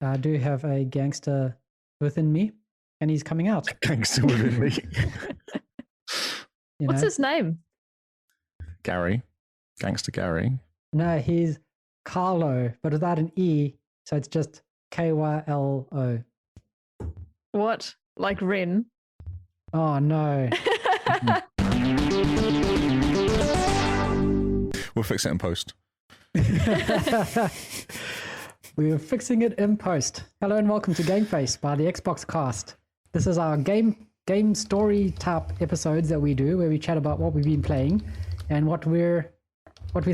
I do have a gangster within me, and he's coming out. Gangster within me. What's his name? Gary. Gangster Gary. No, he's Carlo, but without an E, so it's just Kylo. What? Like Ren? Oh no. We'll fix it in post. We are fixing it in post. Hello and welcome to GameFace by the Xbox Cast. This is our game story type episodes that we do, where we chat about what we've been playing and what we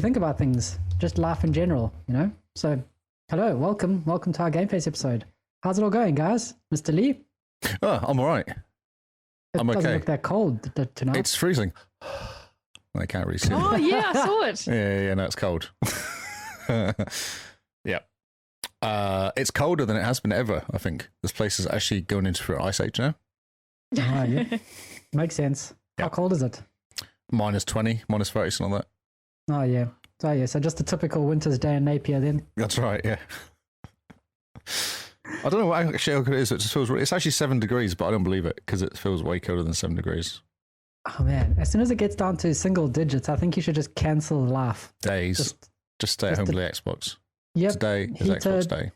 think about things, just life in general, you know. So, hello, welcome to our GameFace episode. How's it all going, guys? Mr. Lee? Oh, I'm all right. I'm okay. It doesn't look that cold tonight. It's freezing. I can't really see it. Oh, yeah, I saw it. Yeah, no, it's cold. Yeah. It's colder than it has been ever, I think. This place is actually going into an ice age now. Oh, yeah. Makes sense. Yeah. How cold is it? -20, -30, something like that. Oh, yeah. So just a typical winter's day in Napier then. That's right, yeah. I don't know what actually how cold it is. It just feels. It's actually 7 degrees, but I don't believe it because it feels way colder than 7 degrees. Oh, man. As soon as it gets down to single digits, I think you should just cancel life. Days. Just stay at home, play Xbox. Yep. Today is Xbox Day.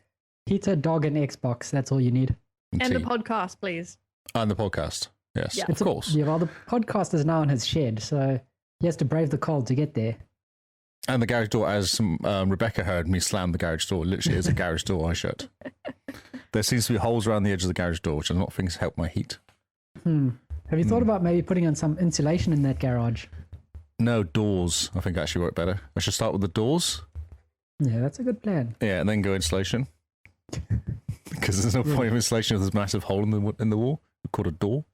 Heater, dog, and Xbox. That's all you need. And the podcast, please. And the podcast. Yes, Yeah. of course. Yeah, well, the podcast is now in his shed, so he has to brave the cold to get there. And the garage door, as Rebecca heard me slam the garage door, literally is a garage door I shut. There seems to be holes around the edge of the garage door, which I don't think help my heat. Have you thought about maybe putting on some insulation in that garage? No, doors. I think actually work better. I should start with the doors. Yeah, that's a good plan. Yeah, and then go insulation. Because there's no point of insulation if there's a massive hole in the wall called a door.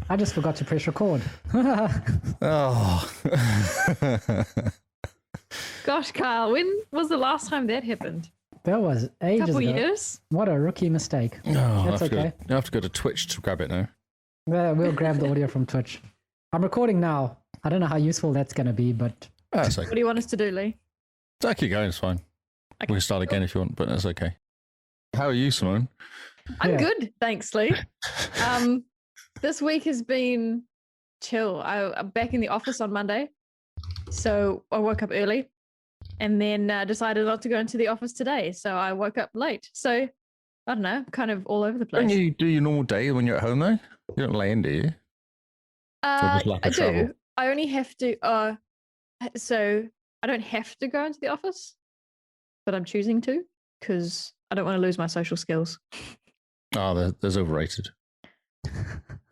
I just forgot to press record. Oh. Gosh, Kyle, when was the last time that happened? That was ages Couple ago. years? What a rookie mistake. Oh, That's okay. I have to go to Twitch to grab it now. We'll grab the audio from Twitch. I'm recording now. I don't know how useful that's going to be, but... That's What okay. do you want us to do, Lee? I'll keep going, it's fine. Okay. We can start again if you want, but that's okay. How are you, Simone? I'm Yeah. good, thanks, Lee. This week has been chill. I'm back in the office on Monday, so I woke up early and then decided not to go into the office today, so I woke up late. So, I don't know, kind of all over the place. Don't you do your normal day when you're at home, though? You don't lay in, do you? just lack I of travel? do. I only have to, so I don't have to go into the office, but I'm choosing to because I don't want to lose my social skills. Oh, there's overrated.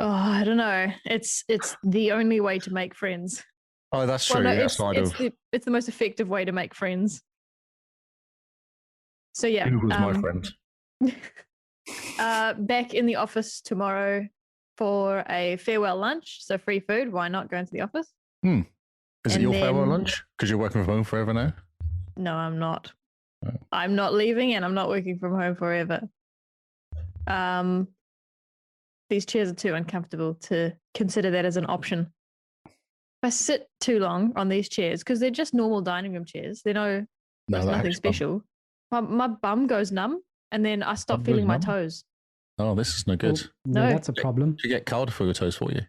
Oh, I don't know. It's the only way to make friends. Oh, that's Well, true. no, Yeah, it's the most effective way to make friends. So yeah, Google's my friend. back in the office tomorrow for a farewell lunch. So free food. Why not go into the office? Is it And your farewell then- lunch? Because you're working from home forever now? No, I'm not. Oh. I'm not leaving, and I'm not working from home forever. These chairs are too uncomfortable to consider that as an option. If I sit too long on these chairs, because they're just normal dining room chairs, there's No, nothing hurts your bum. special. My bum goes numb, and then I stop Bum feeling goes my numb? toes. Oh, this is no good. No, No. that's a problem. Should get card for your toes for you.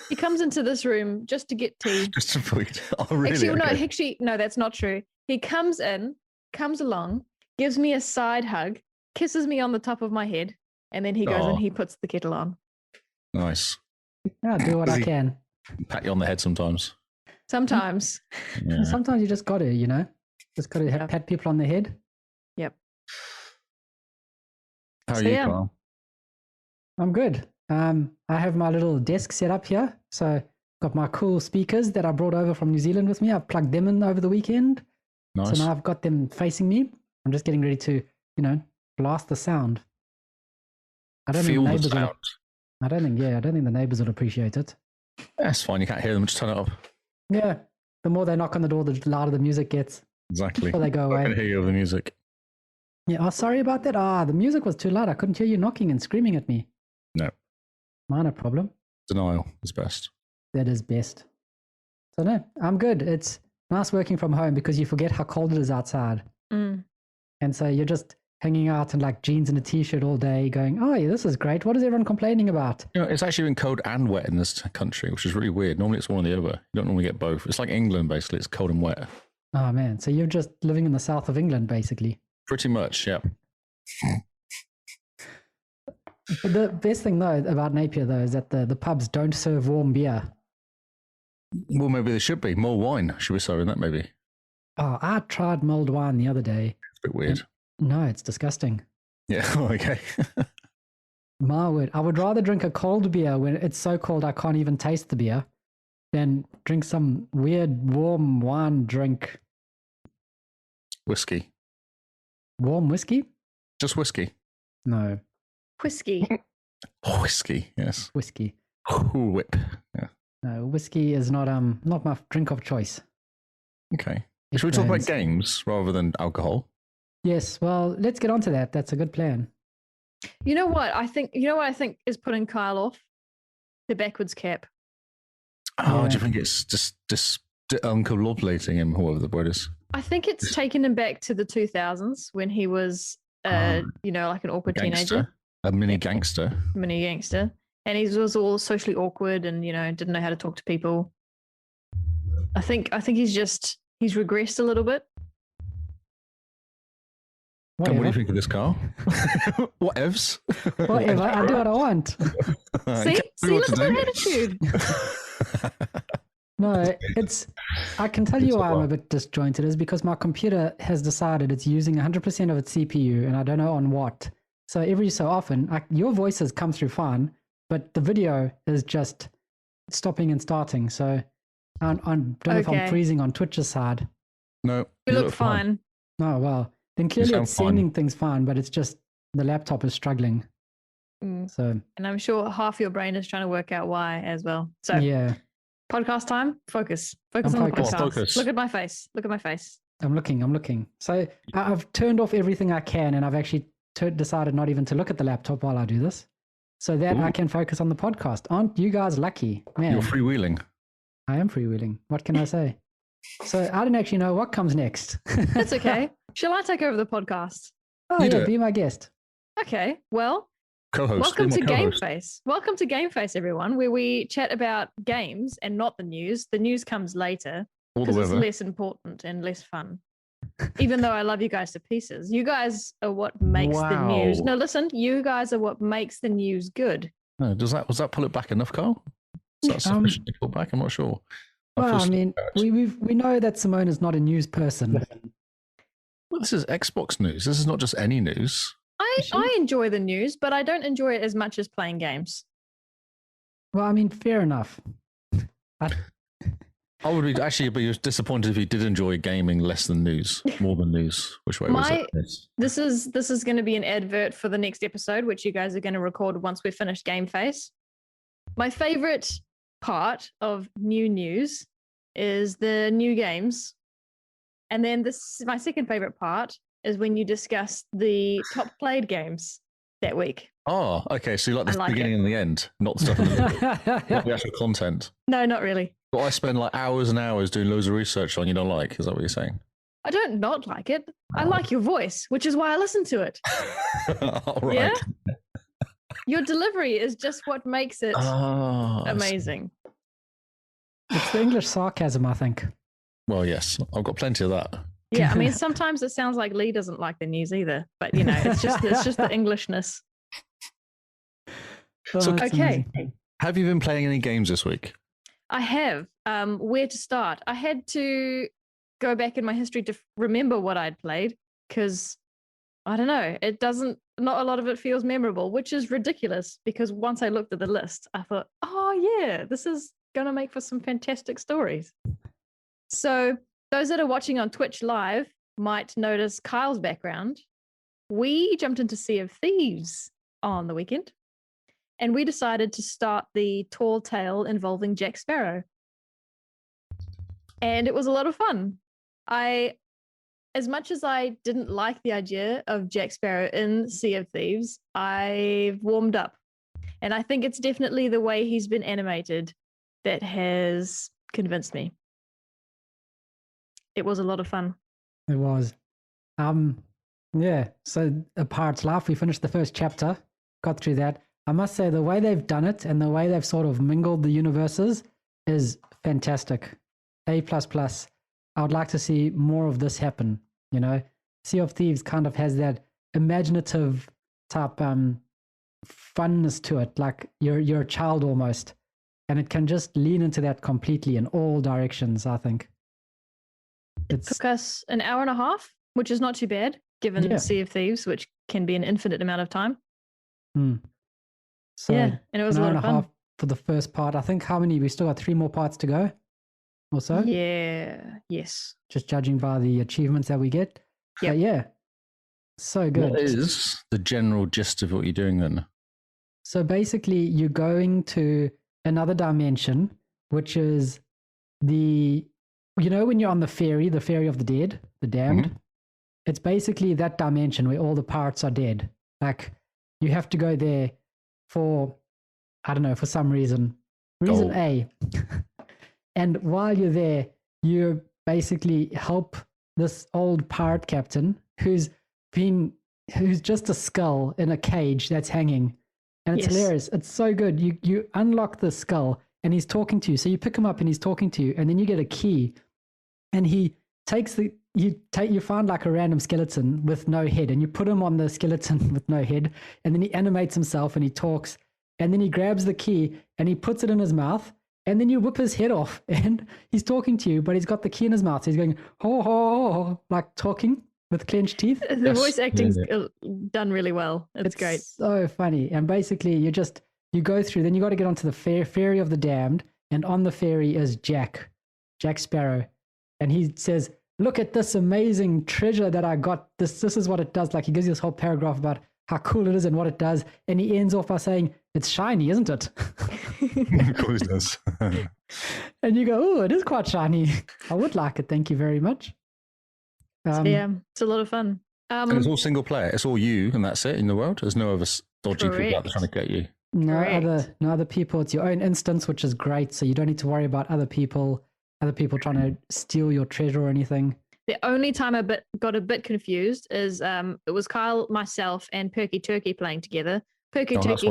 He comes into this room just to get tea. Just to put it. Oh, really? Actually, Okay. no, that's not true. He comes along, gives me a side hug, kisses me on the top of my head, and then he goes Aw. and he puts the kettle on. Nice. I'll do what Does I he- can. Pat you on the head sometimes. Sometimes. Yeah. Sometimes you just got to, you know? Just got to Yeah. pat people on the head. Yep. How are So, you, yeah. Carl? I'm good. I have my little desk set up here. So got my cool speakers that I brought over from New Zealand with me. I've plugged them in over the weekend. Nice. So now I've got them facing me. I'm just getting ready to, blast the sound. I don't Feel think the the neighbors sound. I don't think the neighbors would appreciate it. That's fine. You can't hear them. Just turn it up. Yeah. The more they knock on the door, the louder the music gets. Exactly. Before they go I can away. hear you over the music. Yeah. Oh, sorry about that. The music was too loud. I couldn't hear you knocking and screaming at me. No. Minor problem. Denial is best. That is best. So no, I'm good. nice working from home because you forget how cold it is outside. Mm. And so you're just hanging out in like jeans and a t-shirt all day going, oh, yeah, this is great. What is everyone complaining about? You know, it's actually been cold and wet in this country, which is really weird. Normally it's one or the other. You don't normally get both. It's like England, basically. It's cold and wet. Oh, man. So you're just living in the south of England, basically. Pretty much, yeah. But the best thing, though, about Napier, though, is that the pubs don't serve warm beer. Well, maybe they should be. More wine. Should we serving that, maybe? Oh, I tried mulled wine the other day. It's a bit weird. No, it's disgusting. Yeah, okay. My word. I would rather drink a cold beer when it's so cold I can't even taste the beer than drink some weird warm wine drink. Whiskey. Warm whiskey? Just whiskey. No, Whiskey. Whiskey, yes. whiskey. Ooh, whip. Yeah. No, whiskey is not my drink of choice. Okay. It Should we talk about burns. games rather than alcohol? Yes, well, let's get on to that. That's a good plan. You know what I think is putting Kyle off? The backwards cap. Oh, Yeah. do you think it's just uncollobulating him, whoever the word is? I think it's taken him back to the 2000s when he was, like an awkward teenager, Gangster. A mini gangster. mini gangster, and he was all socially awkward and didn't know how to talk to people. I think he's regressed a little bit. And what do Whatever. you think of this car? Whatevs? Whatever. I do what I want. See, look at that attitude. No, I can tell It's you a why I'm lot. a bit disjointed is because my computer has decided it's using 100% of its CPU and I don't know on what. So every so often, your voices come through fine, but the video is just stopping and starting. So I don't know if I'm Okay. freezing on Twitch's side. No. You look fine. Oh, well, then clearly sound it's sending fine. things fine, but it's just the laptop is struggling. Mm. So And I'm sure half your brain is trying to work out why as well. So yeah, podcast time, focus I'm on the focused. podcast. Focus. Look at my face. I'm looking. So I've turned off everything I can and I've actually decided not even to look at the laptop while I do this so that I Ooh. can focus on the podcast. Aren't you guys lucky? Man, You're freewheeling. I am freewheeling. What can I say? So I don't actually know what comes next. That's okay. Shall I take over the podcast? Oh, You do yeah, it. be my guest. Okay. Well, Co-host. welcome Be to my co-host. GameFace. Welcome to GameFace, everyone, where we chat about games and not the news. The news comes later All the because it's weather. less important and less fun. Even though I love you guys to pieces, you guys are what makes the news. Wow. No, listen, you guys are what makes the news good. No, was that pull it back enough, Carl? Is that sufficient to pull back? I'm not sure. Well, feel I mean, we know that Simone is not a news person. Well, this is Xbox news. This is not just any news. I enjoy the news, but I don't enjoy it as much as playing games. Well, I mean, fair enough. I would be disappointed if you did enjoy gaming less than news, more than news. Which way was it? Yes. This is going to be an advert for the next episode, which you guys are going to record once we've finished GameFace. My favorite part of new news is the new games. And then my second favorite part is when you discuss the top played games that week. Oh, okay. So you like I the like beginning and the end, not the stuff in the middle, not the actual content. No, not really. What I spend like hours and hours doing loads of research on, you don't like? Is that what you're saying? I don't not like it. I like your voice, which is why I listen to it. All right. Yeah? Your delivery is just what makes it Ah, I see. amazing. It's the English sarcasm, I think. Well, yes, I've got plenty of that. Yeah, I mean, sometimes it sounds like Lee doesn't like the news either, but it's just the Englishness. Oh, So- that's Okay. amazing. Have you been playing any games this week? I have. Where to start? I had to go back in my history to remember what I'd played because I don't know. Not a lot of it feels memorable, which is ridiculous because once I looked at the list, I thought, oh yeah, this is going to make for some fantastic stories. So those that are watching on Twitch live might notice Kyle's background. We jumped into Sea of Thieves on the weekend. And we decided to start the tall tale involving Jack Sparrow. And it was a lot of fun. As much as I didn't like the idea of Jack Sparrow in Sea of Thieves, I've warmed up. And I think it's definitely the way he's been animated that has convinced me. it was a lot of fun. It was. Yeah. So A Pirate's Life, we finished the first chapter, got through that. I must say the way they've done it and the way they've sort of mingled the universes is fantastic. A++. I would like to see more of this happen. Sea of Thieves kind of has that imaginative type funness to it, like you're a child almost, and it can just lean into that completely in all directions. I think it took us an hour and a half, which is not too bad given Sea of Thieves, which can be an infinite amount of time. So yeah, and it was an a hour lot and of a fun. half for the first part. I think how many? We still got 3 more parts to go, or so. Yeah. Yes. Just judging by the achievements that we get. Yep. Yeah. So good. What is the general gist of what you're doing then? So basically, you're going to another dimension, which is when you're on the ferry of the dead, the damned, it's basically that dimension where all the pirates are dead. Like, you have to go there for, I don't know, for some reason. Reason A. And while you're there, you basically help this old pirate captain who's just a skull in a cage that's hanging. And it's hilarious. It's so good. You unlock the skull and he's talking to you. So you pick him up and he's talking to you, and then you get a key, and he takes you find like a random skeleton with no head, and you put him on the skeleton with no head, and then he animates himself and he talks, and then he grabs the key and he puts it in his mouth, and then you whip his head off and he's talking to you, but he's got the key in his mouth. So he's going, ho, ho, ho, like talking with clenched teeth. The voice acting's done really well. It's great. So funny. And basically you go through, then you got to get onto the ferry of the damned, and on the ferry is Jack Sparrow. And he says, look at this amazing treasure that I got. This is what it does. Like, he gives you this whole paragraph about how cool it is and what it does. And he ends off by saying, it's shiny, isn't it? Of course it does. And you go, oh, it is quite shiny. I would like it. Thank you very much. Yeah, it's a lot of fun. And it's all single player. It's all you, and that's it in the world. There's no other dodgy people out there trying to get you. No other people. It's your own instance, which is great. So you don't need to worry about other people trying to steal your treasure or anything. The only time I got a bit confused is it was Kyle, myself, and Perky Turkey playing together. Perky Turkey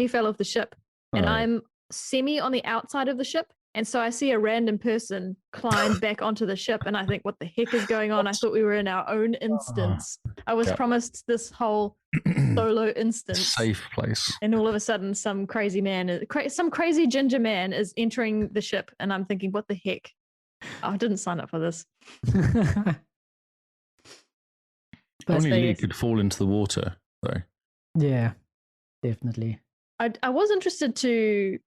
fell off the ship, and I'm semi on the outside of the ship. And so I see a random person climb back onto the ship, and I think, what the heck is going on? I thought we were in our own instance. I was promised this whole solo instance. Safe place. And all of a sudden, some crazy ginger man is entering the ship, and I'm thinking, what the heck? I didn't sign up for this. Only Lee could fall into the water, though. Yeah, definitely. I was interested to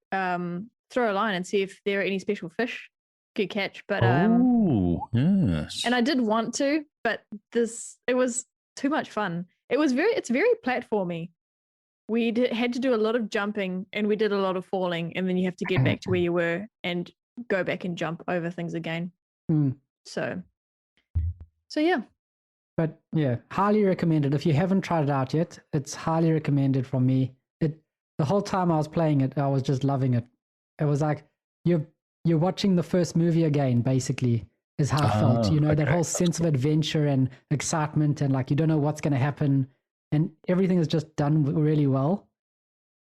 throw a line and see if there are any special fish you could catch, but yes. And I did want to, but it was too much fun. It's very platformy. We had to do a lot of jumping, and we did a lot of falling, and then you have to get back to where you were and go back and jump over things again. So yeah. But yeah, highly recommended. If you haven't tried it out yet, it's highly recommended from me. The whole time I was playing it, I was just loving it. It was like you're watching the first movie again, basically, is how I felt. That whole sense of adventure and excitement, and like you don't know what's going to happen, and everything is just done really well.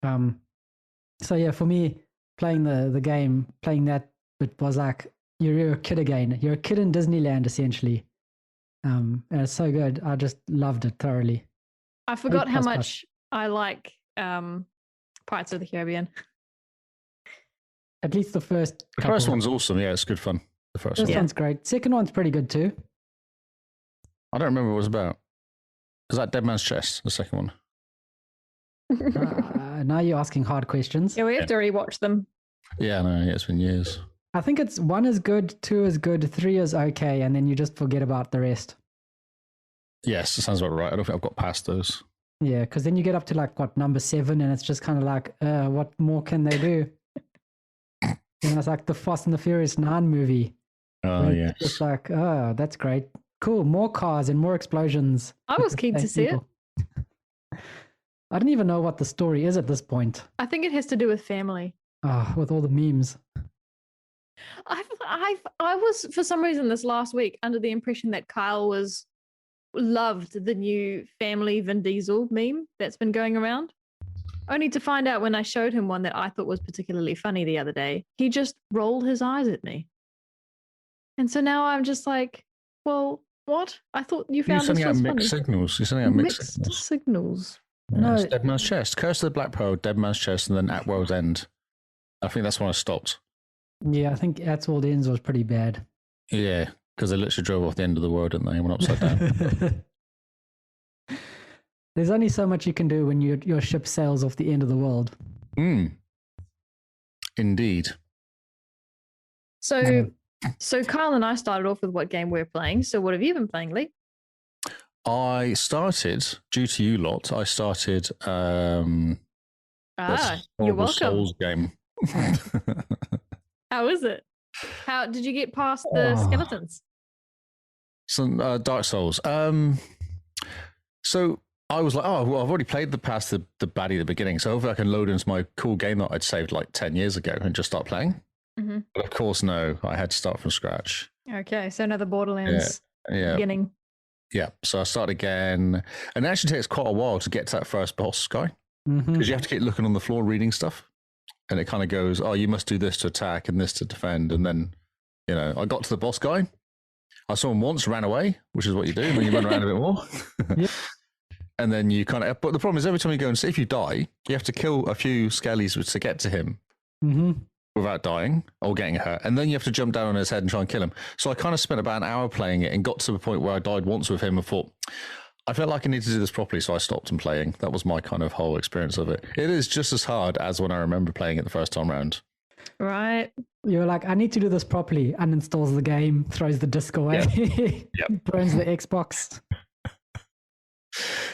So yeah, for me, playing the game, playing that, it was like you're a kid again. You're a kid in Disneyland, essentially. And it's so good. I just loved it thoroughly. I forgot how much I like Pirates of the Caribbean. At least the first. The first one's awesome. Yeah, it's good fun. The first one's great. Second one's pretty good too. I don't remember what it was about. Is that Dead Man's Chest, the second one? Now you're asking hard questions. Yeah, we have to rewatch them. Yeah, no, it's been years. I think it's 1 is good, 2 is good, 3 is okay, and then you just forget about the rest. Yes, it sounds about right. I don't think I've got past those. Yeah, because then you get up to number 7, and it's just kind of like, what more can they do? It's like the Fast and the Furious 9 movie. Oh, yes. It's just like, oh, that's great. Cool, more cars and more explosions. I was keen to see it. I don't even know what the story is at this point. I think it has to do with family. With all the memes. I was for some reason this last week under the impression that Kyle loved the new family Vin Diesel meme that's been going around. Only to find out when I showed him one that I thought was particularly funny the other day, he just rolled his eyes at me. And so now I'm just like, well, what? I thought you found this was mixed funny. signals. You're sending out mixed signals. Yeah, No. it's Dead Man's Chest. Curse of the Black Pearl, Dead Man's Chest, and then At World's End. I think that's when I stopped. Yeah, I think At World's End was pretty bad. Yeah, because they literally drove off the end of the world, didn't they? Went upside down. There's only so much you can do when your ship sails off the end of the world. Indeed. So Kyle and I started off with what game we're playing. So what have you been playing, Lee? I started, due to you lot, I started You're welcome. Souls game. How is it? How did you get past the skeletons? Some Dark Souls. So I was like, oh, well, I've already played the baddie at the beginning, so hopefully I can load into my cool game that I'd saved like 10 years ago and just start playing. Mm-hmm. But of course, no, I had to start from scratch. Okay, so another Borderlands beginning. Yeah, so I started again, and it actually takes quite a while to get to that first boss guy, because you have to keep looking on the floor reading stuff, and it kind of goes, oh, you must do this to attack and this to defend, and then, I got to the boss guy, I saw him once, ran away, which is what you do when you run around a bit more. Yep. And then you kind of, but the problem is every time you go and see, if you die, you have to kill a few skellies to get to him without dying or getting hurt. And then you have to jump down on his head and try and kill him. So I kind of spent about an hour playing it and got to the point where I died once with him and thought, I felt like I need to do this properly. So I stopped and playing. That was my kind of whole experience of it. It is just as hard as when I remember playing it the first time round. Right. You're like, I need to do this properly. Uninstalls the game, throws the disc away, burns the Xbox.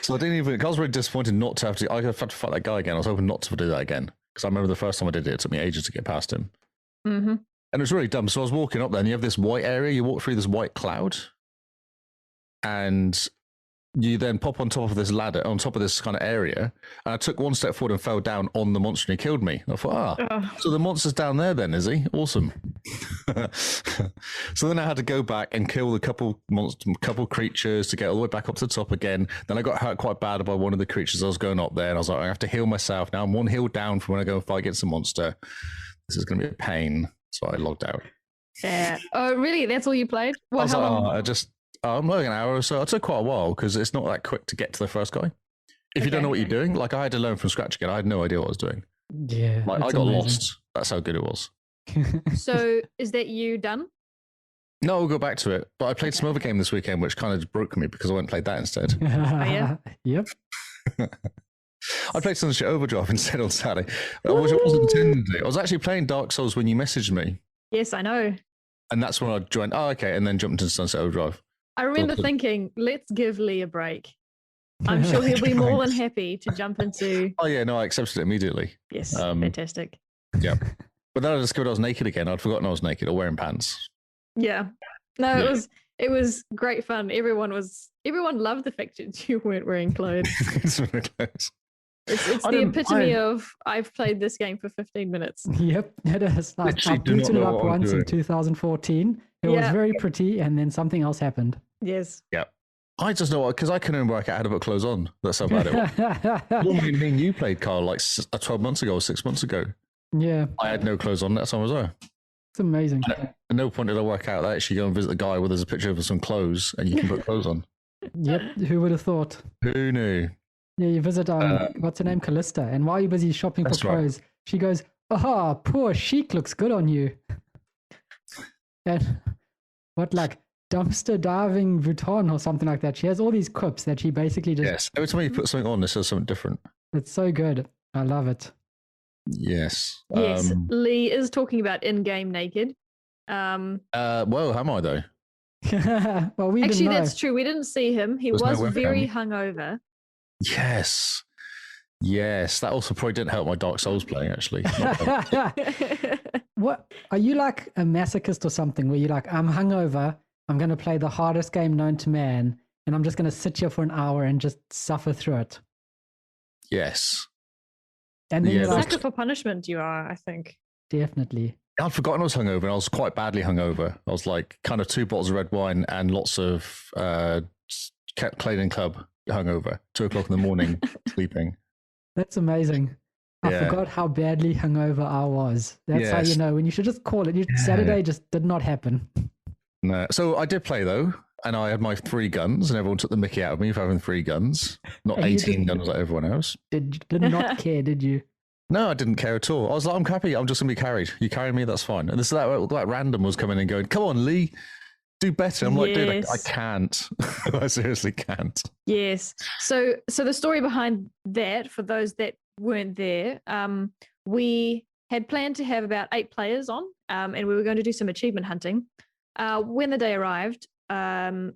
So I didn't even, I was really disappointed not to have to, I had to fight that guy again. I was hoping not to do that again. Because I remember the first time I did it, it took me ages to get past him. Mm-hmm. And it was really dumb. So I was walking up there and you have this white area, you walk through this white cloud. And you then pop on top of this ladder, on top of this kind of area. And I took one step forward and fell down on the monster and he killed me. I thought, so the monster's down there then, is he? Awesome. So then I had to go back and kill a couple creatures to get all the way back up to the top again. Then I got hurt quite bad by one of the creatures I was going up there. And I was like, I have to heal myself. Now I'm one heal down from when I go and fight against a monster. This is going to be a pain. So I logged out. Yeah. Oh, really? That's all you played? Well, how long? I'm like an hour or so. It took quite a while because it's not that quick to get to the first guy. If you don't know what you're doing, like I had to learn from scratch again. I had no idea what I was doing. Yeah. Like, I got lost. That's how good it was. So is that you done? No, we'll go back to it. But I played some other game this weekend, which kind of broke me because I went and played that instead. Oh, yeah? Yep. I played Sunset Overdrive instead on Saturday, which I wasn't intending to do. I was actually playing Dark Souls when you messaged me. Yes, I know. And that's when I joined. Oh, okay. And then jumped into Sunset Overdrive. I remember thinking, let's give Lee a break. I'm sure he'll be more than happy to jump into... Oh, yeah. No, I accepted it immediately. Yes, fantastic. Yeah. But then I discovered I was naked again. I'd forgotten I was naked or wearing pants. Yeah. No, it was great fun. Everyone loved the fact that you weren't wearing clothes. It's the epitome of I've played this game for 15 minutes. Yep, it is. I booted it up once in 2014. It was very pretty, and then something else happened. Yes. Yeah. I just know because I couldn't work out how to put clothes on. That's how bad it was. What do you mean you played, Carl, like 12 months ago or 6 months ago? Yeah. I had no clothes on that time as well. It's amazing. At no point did I work out that actually go and visit the guy where there's a picture of some clothes and you can put clothes on. Yep. Who would have thought? Who knew? Yeah, you visit, what's her name, Callista, and while you're busy shopping for clothes, she goes, "Aha, poor chic looks good on you." And what, like, dumpster diving Vuitton or something like that. She has all these quips that she basically just... Yes, every time you put something on, it says something different. It's so good. I love it. Yes. Yes, Lee is talking about in-game naked. Well, am I though? Well, we actually, that's true. We didn't see him. He was very hungover. Yes. Yes. That also probably didn't help my Dark Souls playing, actually. What? Are you like a masochist or something where you're like, I'm hungover, I'm going to play the hardest game known to man, and I'm just going to sit here for an hour and just suffer through it? Yes. And then sucker for punishment you are, I think. Definitely. I'd forgotten I was hungover, and I was quite badly hungover. I was like kind of 2 bottles of red wine and lots of Clayton Club hungover. 2:00 in the morning, sleeping. That's amazing. I forgot how badly hungover I was. That's how you know when you should just call it. Saturday just did not happen. No. So I did play though, and I had my 3 guns, and everyone took the mickey out of me for having 3 guns, not And 18 guns like everyone else. Did not care, did you? No, I didn't care at all. I was like, I'm happy. I'm just going to be carried. You carry me, that's fine. And this that random was coming and going, come on, Lee, do better. I'm like, dude, I can't. I seriously can't. Yes. So the story behind that, for those that weren't there, we had planned to have about 8 players on, and we were going to do some achievement hunting. When the day arrived, a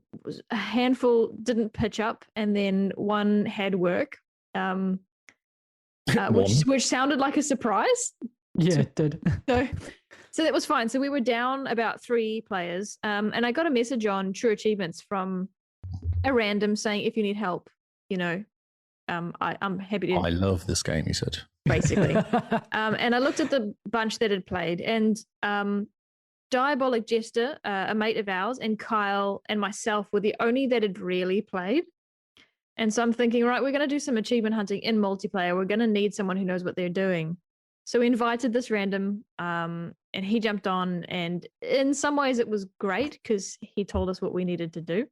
handful didn't pitch up, and then one had work. Which sounded like a surprise. Yeah, it did. So that was fine. So we were down about 3 players, and I got a message on True Achievements from a random saying, if you need help, I'm happy to. I love this game, he said. Basically. And I looked at the bunch that had played, and Diabolic Jester, a mate of ours, and Kyle and myself were the only that had really played. And so I'm thinking, right, we're going to do some achievement hunting in multiplayer. We're going to need someone who knows what they're doing. So we invited this random, and he jumped on. And in some ways it was great because he told us what we needed to do.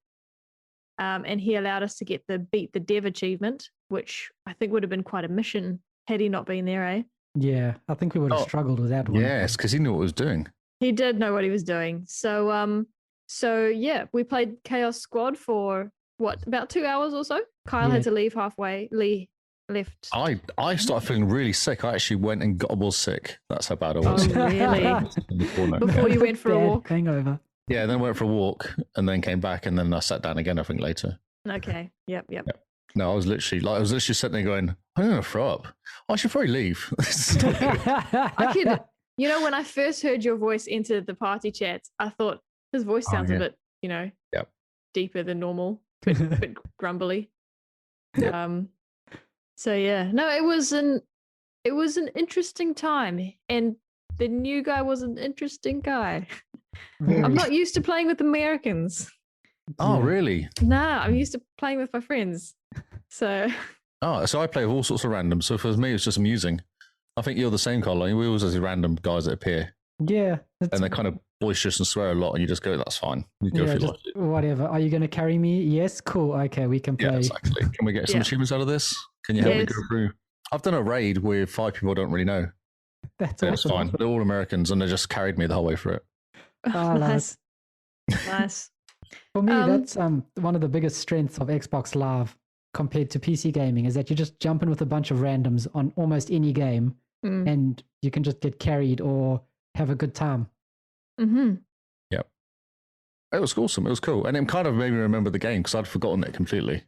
And he allowed us to get the Beat the Dev achievement, which I think would have been quite a mission had he not been there, eh? Yeah, I think we would have struggled with that one. Yes, because he knew what he was doing. He did know what he was doing. So yeah, we played Chaos Squad for about 2 hours or so. Kyle had to leave halfway. Lee left. I started feeling really sick. I actually went and was sick. That's how bad I was. Oh, really? Before you went for a walk? Hangover. Yeah, then went for a walk and then came back, and then I sat down again, I think, later. Okay. Yep. No, I was literally sitting there going, I'm going to throw up. I should probably leave. I could, when I first heard your voice enter the party chat, I thought his voice sounds a bit, deeper than normal, a bit grumbly. Yep. So yeah, no, it was an interesting time, and the new guy was an interesting guy. I'm not used to playing with Americans. Oh, really? Nah, I'm used to playing with my friends. So. Oh, so I play with all sorts of random. So for me, it's just amusing. I think you're the same, Carl. We always have these random guys that appear. Yeah. And they're kind of boisterous and swear a lot, and you just go, that's fine. You go if you like it. Whatever. Are you going to carry me? Yes, cool. Okay, we can play. Yeah, exactly. Can we get some achievements out of this? Can you help me go through? I've done a raid with 5 people I don't really know. That's awesome. It's fine. They're all Americans, and they just carried me the whole way through it. Oh, nice. Nice. For me, that's one of the biggest strengths of Xbox Live compared to PC gaming, is that you just jump in with a bunch of randoms on almost any game, and you can just get carried or have a good time. Mm-hmm. Yep. It was awesome. It was cool. And it kind of made me remember the game because I'd forgotten it completely.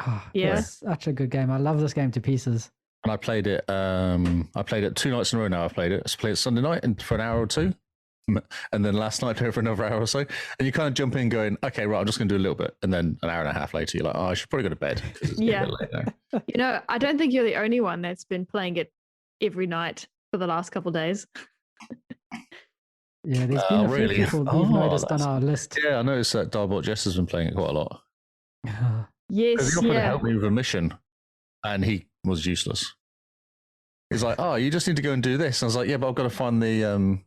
Oh, yeah. It's such a good game. I love this game to pieces. And I played it 2 nights in a row now. I played it Sunday night for an hour or 2. And then last night I played it for another hour or so. And you kind of jump in going, okay, right, I'm just going to do a little bit. And then an hour and a half later, you're like, oh, I should probably go to bed. Yeah. I don't think you're the only one that's been playing it every night for the last couple of days. Yeah, there's been a few people that you've noticed on our list. Yeah, I noticed that Diabolic Jess has been playing it quite a lot. Yes, because he offered to help me with a mission, and he was useless. He's like, oh, you just need to go and do this. And I was like, yeah, but I've got to find the... I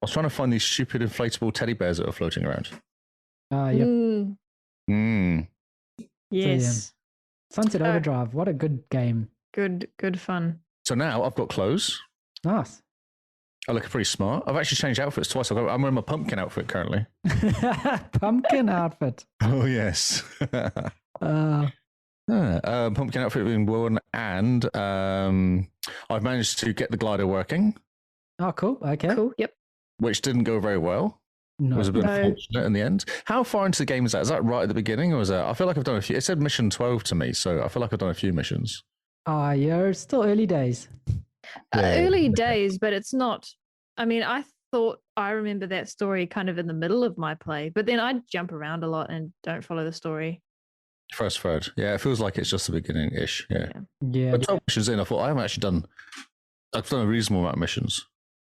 was trying to find these stupid inflatable teddy bears that are floating around. Yep. Yes. So, Sunset Overdrive, what a good game. Good fun. So now I've got clothes. Nice. I look pretty smart. I've actually changed outfits twice. I'm wearing my pumpkin outfit currently. Pumpkin outfit. Oh, yes. Pumpkin outfit being worn, and I've managed to get the glider working. Oh, cool. Okay. Cool. Yep. Which didn't go very well. No. It was a bit unfortunate in the end. How far into the game is that? Is that right at the beginning, or is that? I feel like I've done a few. It said mission 12 to me, so I feel like I've done a few missions. Yeah, it's still early days. Early days, but it's not. I mean, I thought I remember that story kind of in the middle of my play, but then I jump around a lot and don't follow the story. First third. Yeah, it feels like it's just the beginning-ish. Yeah. Yeah. But 12 missions in, I thought I've done a reasonable amount of missions.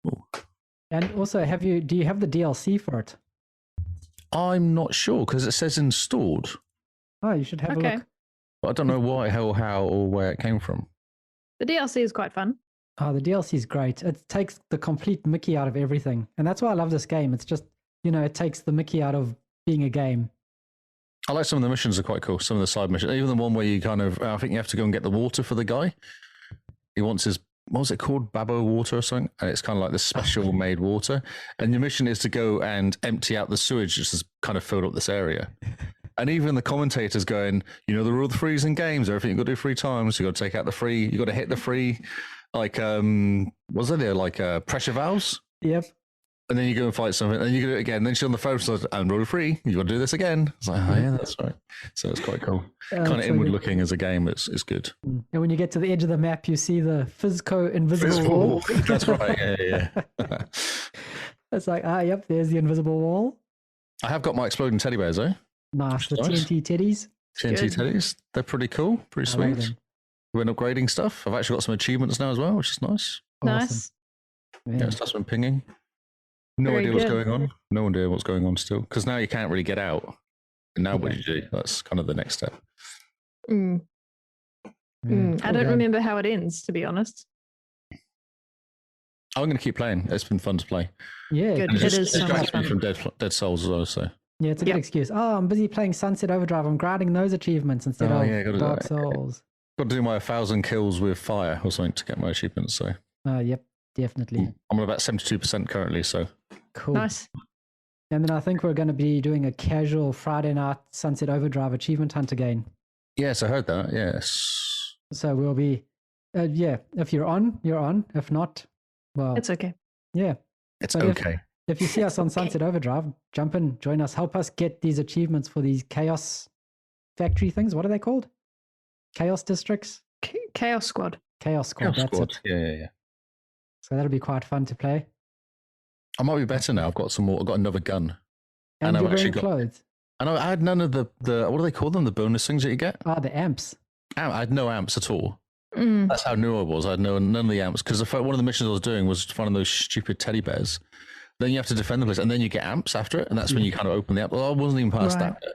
Ooh. And also, do you have the DLC for it? I'm not sure because it says installed. Oh, you should have a look. But I don't know why, how, or where it came from. The DLC is quite fun. Oh, the DLC is great. It takes the complete Mickey out of everything. And that's why I love this game. It's just, it takes the Mickey out of being a game. I like some of the missions are quite cool. Some of the side missions, even the one where you I think you have to go and get the water for the guy. He wants his, what was it called? Babbo water or something? And it's kind of like this special made water. And your mission is to go and empty out the sewage which has kind of filled up this area. And even the commentators going, the rule of the frees in games, everything you've got to do 3 times. You've got to take out the free, you've got to hit the free, was it there, pressure valves? Yep. And then you go and fight something, and you do it again. Then she's on the phone, so and rule of free, you've got to do this again. It's like, oh yeah, that's right. So it's quite cool. Kind of inward looking as a game, it's good. And when you get to the edge of the map, you see the invisible wall. That's right, yeah. It's like, yep, there's the invisible wall. I have got my exploding teddy bears, though. Nice, the TNT teddies. TNT teddies, they're pretty cool, pretty sweet. We're upgrading stuff. I've actually got some achievements now as well, which is nice. Nice. Awesome. Yeah, stuff's been pinging. No Very idea good. what's going on. No idea what's going on still. Because now you can't really get out. And now what do you do? That's kind of the next step. I don't remember how it ends, to be honest. I'm going to keep playing. It's been fun to play. Yeah, Good. It is so much fun. From Dead Souls as well, so. Yeah, it's a good excuse. Oh, I'm busy playing Sunset Overdrive. I'm grinding those achievements instead of Dark Souls. Got to do my 1,000 kills with fire or something to get my achievements, so. Yep, definitely. I'm at about 72% currently, so. Cool. Nice. And then I think we're going to be doing a casual Friday night Sunset Overdrive achievement hunt again. Yes, I heard that, yes. So we'll be, if you're on, you're on. If not, well. It's okay. Yeah. It's okay. If you see us on Sunset Overdrive, jump in, join us, help us get these achievements for these chaos factory things. What are they called? Chaos districts? Chaos Squad. Chaos Squad, that's it. Yeah. So that'll be quite fun to play. I might be better now. I've got some more. I've got another gun. And you're wearing clothes. And I had none of the what do they call them? The bonus things that you get? The amps. I had no amps at all. That's how new I was. I had none of the amps because one of the missions I was doing was finding those stupid teddy bears. Then you have to defend the place, and then you get amps after it, and that's when you kind of open the app. Well, I wasn't even past that bit.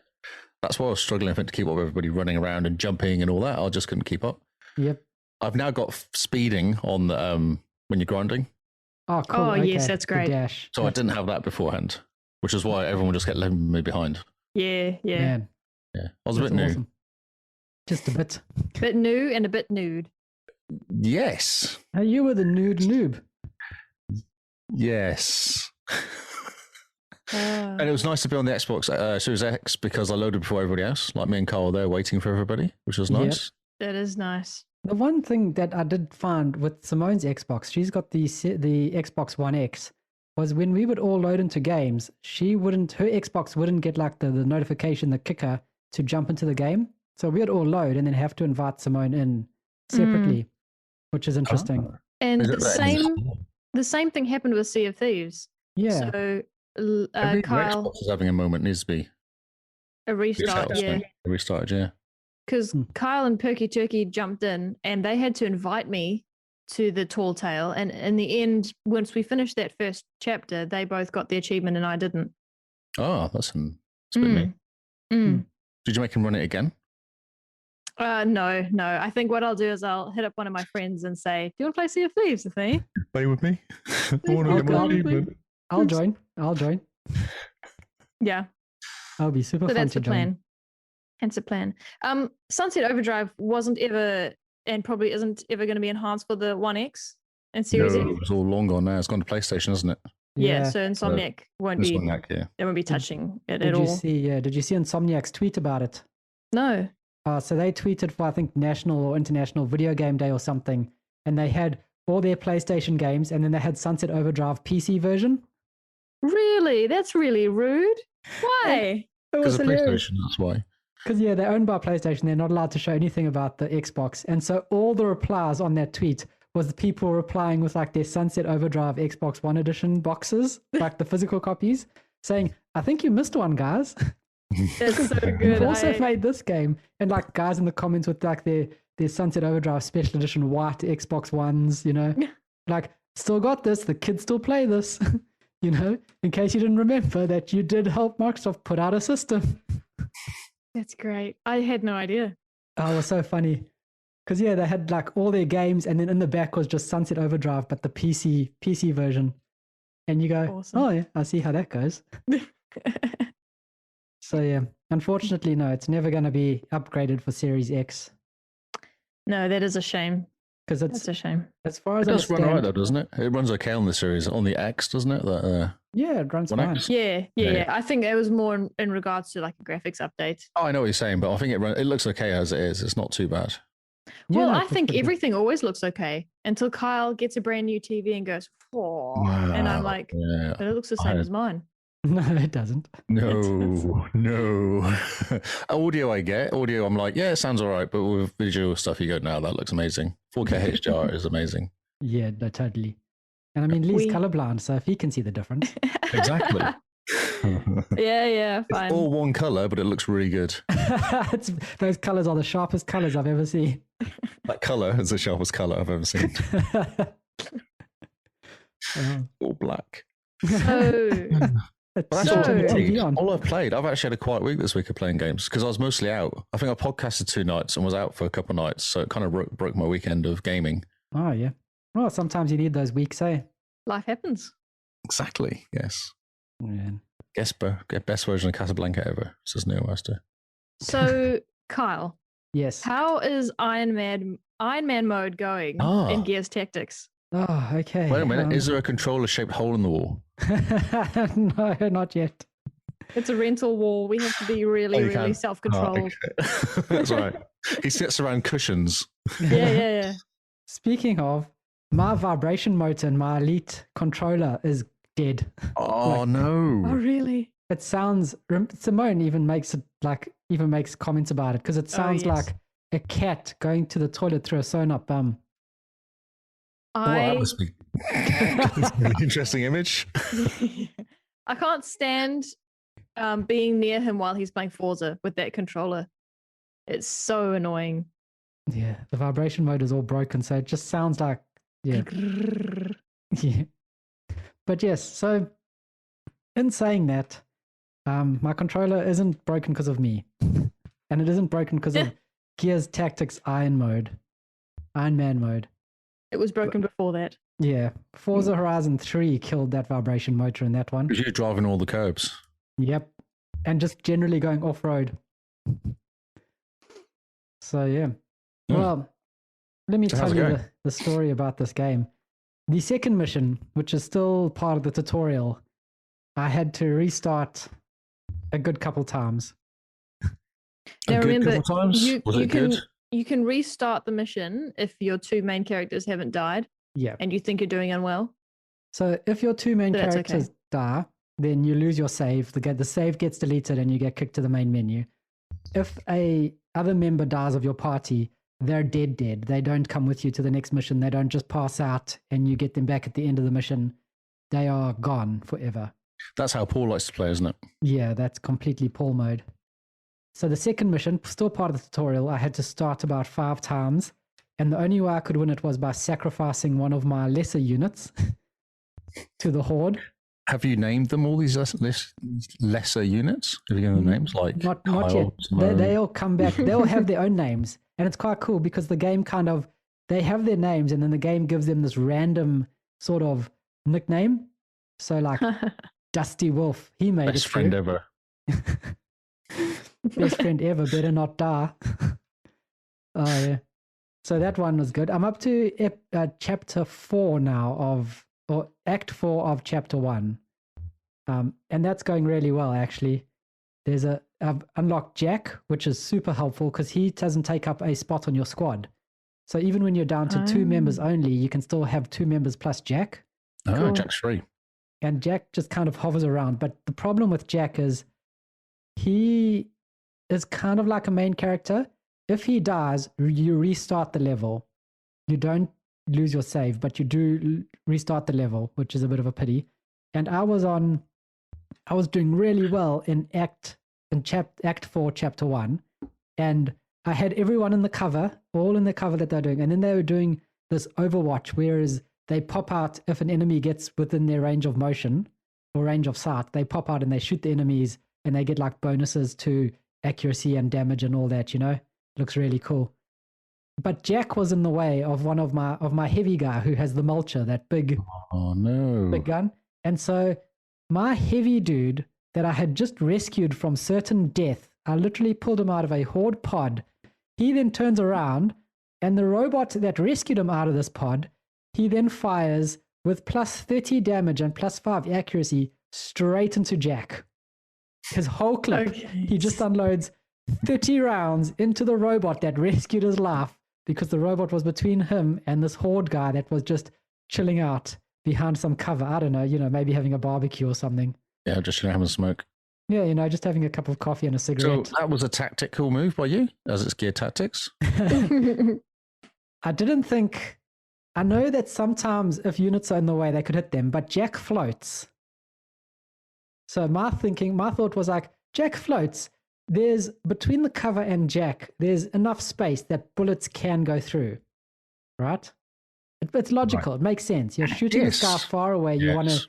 That's why I was struggling, I think, to keep up with everybody running around and jumping and all that. I just couldn't keep up. Yep. I've now got speeding on the when you're grinding. Oh, cool. Oh, yes, that's great. Dash. So I didn't have that beforehand, which is why everyone would just get leaving me behind. Yeah. Man, Yeah, I was a bit new. Awesome. Just a bit. Bit new and a bit nude. Yes. You were the Nood Noob. Yes. And it was nice to be on the Xbox Series X because I loaded before everybody else. Like me and Carl were there waiting for everybody, which was nice. That is nice. The one thing that I did find with Simone's Xbox, she's got the Xbox One X, was when we would all load into games, her Xbox wouldn't get like the notification, the kicker to jump into the game. So we'd all load and then have to invite Simone in separately, which is interesting. And the same thing happened with Sea of Thieves. Yeah. So Every Kyle Xbox is having a moment, needs to be a restart, restarted, yeah. Because Kyle and Perky Turkey jumped in and they had to invite me to the Tall Tale. And in the end, once we finished that first chapter, they both got the achievement and I didn't. Oh, that's a bit mean. Did you make him run it again? No. I think what I'll do is I'll hit up one of my friends and say, do you want to play Sea of Thieves with me? Play with me? I want to get my achievement. I'll join. Yeah. That'll be super So fun that's to the join. plan. That's the plan. Sunset Overdrive wasn't ever and probably isn't ever going to be enhanced for the One X and Series X. It's all long gone now. It's gone to PlayStation, hasn't it? Yeah, so Insomniac won't be. They won't be touching it at all. Did you see Insomniac's tweet about it? No. So they tweeted for I think National or International Video Game Day or something, and they had all their PlayStation games, and then they had Sunset Overdrive PC version. Really? That's really rude. Why? Because of PlayStation, that's why. Because they're owned by PlayStation. They're not allowed to show anything about the Xbox, and so all the replies on that tweet was the people replying with like their Sunset Overdrive Xbox One Edition boxes, like the physical copies, saying, "I think you missed one, guys." That's so good. We've also played this game, and like guys in the comments with like their Sunset Overdrive Special Edition white Xbox Ones, like still got this. The kids still play this. In case you didn't remember that you did help Microsoft put out a system. That's great. I had no idea. Oh, it was so funny. Because, yeah, they had like all their games, and then in the back was just Sunset Overdrive, but the PC version. And you go, Awesome. oh, yeah, I see how that goes. So, yeah, unfortunately, no, it's never going to be upgraded for Series X. No, that is a shame. Because That's a shame. as far as It I does run understand, right though, doesn't it? It runs okay on the series, on the X, doesn't it? yeah, it runs One fine. X? Yeah. I think it was more in regards to like a graphics update. Oh, I know what you're saying, but I think it looks okay as it is. It's not too bad. Yeah, Well, no, I it's think pretty good. everything always looks okay until Kyle gets a brand new TV and goes, "Whoa," and I'm like, Yeah. but it looks the same as mine. No, it doesn't. No. Audio, I get. Audio, I'm like, yeah, it sounds all right. But with visual stuff, you go, no, that looks amazing. 4K HDR is amazing. Yeah, no, totally. And I mean, Lee's colorblind, so if he can see the difference. Exactly. Yeah, It's fine. all one color, but it looks really good. Those colors are the sharpest colors I've ever seen. That color is the sharpest color I've ever seen. All black. So, But that's So- all, Turn the I've TV played. on. All I've played. I've actually had a quiet week this week of playing games because I was mostly out. I think I podcasted 2 nights and was out for a couple of nights. So it kind of broke my weekend of gaming. Oh, yeah. Well, sometimes you need those weeks, eh? life happens. Exactly. Yes. Yeah. Get best version of Casablanca ever. Says Neil Master. So, Kyle, Yes. how is Iron Man mode going in Gears Tactics? Oh, okay. Wait a minute. Is there a controller-shaped hole in the wall? No, not yet. It's a rental wall. We have to be really, you really can. self-controlled. Okay. That's right. He sits around cushions. Yeah. Speaking of, my vibration motor in my Elite controller is dead. Oh no! Oh, really? It sounds. Simone even makes comments about it because it sounds yes. like a cat going to the toilet through a sewn-up bum. Oh, that must be that's a really interesting image. I can't stand being near him while he's playing Forza with that controller. It's so annoying. Yeah, the vibration mode is all broken, so it just sounds like yeah. But yes, so in saying that, my controller isn't broken because of me, and it isn't broken because of Gears Tactics Iron Man mode. It was broken before that. Yeah, Forza Horizon 3 killed that vibration motor in that one. Because you're driving all the curbs. Yep, and just generally going off road. So yeah. Well, let me tell you the story about this game. The second mission, which is still part of the tutorial, I had to restart a good couple times. Now remember, Was it good? You can restart the mission if your 2 main characters haven't died. Yeah. And you think you're doing unwell. So if your 2 main That's characters die, then you lose your save. The save gets deleted and you get kicked to the main menu. If a other member dies of your party, they're dead. They don't come with you to the next mission. They don't just pass out and you get them back at the end of the mission. They are gone forever. That's how Paul likes to play, isn't it? Yeah, that's completely Paul mode. So the second mission, still part of the tutorial, I had to start about 5 times. And the only way I could win it was by sacrificing one of my lesser units to the Horde. Have you named them all these lesser units? Have you given them names? Like Not Kyle, yet. Simone? They all come back. They all have their own names. And it's quite cool because the game they have their names and then the game gives them this random sort of nickname. So like Dusty Wolf, he made Best it friend through. ever. Best friend ever, better not die. Oh yeah. So that one was good. I'm up to chapter 4 now or act 4 of chapter 1. And that's going really well actually. I've unlocked Jack, which is super helpful because he doesn't take up a spot on your squad. So even when you're down to 2 members only, you can still have 2 members plus Jack. Oh, Cool. Jack's free. And Jack just kind of hovers around. But the problem with Jack is he is kind of like a main character. If he dies, you restart the level. You don't lose your save, but you do restart the level, which is a bit of a pity. And I was doing really well in Act 4, Chapter 1. And I had everyone in the cover, all in the cover that they're doing. And then they were doing this Overwatch, whereas they pop out if an enemy gets within their range of motion or range of sight. They pop out and they shoot the enemies, and they get like bonuses to accuracy and damage and all that. Looks really cool. But Jack was in the way of one of my heavy guy who has the mulcher, that big big gun. And so my heavy dude that I had just rescued from certain death, I literally pulled him out of a horde pod. He then turns around, and the robot that rescued him out of this pod, he then fires with plus 30 damage and plus 5 accuracy straight into Jack. His whole clip, he just unloads 30 rounds into the robot that rescued his life, because the robot was between him and this horde guy that was just chilling out behind some cover. I don't know, maybe having a barbecue or something. Yeah, just having a smoke. Yeah, just having a cup of coffee and a cigarette. So that was a tactical move by you, as it's gear tactics? I didn't think... I know that sometimes if units are in the way, they could hit them, but Jack floats. So my thought was like, Jack floats. There's, between the cover and Jack, there's enough space that bullets can go through, right? It's logical. Right. It makes sense. You're shooting this guy far away. You want to...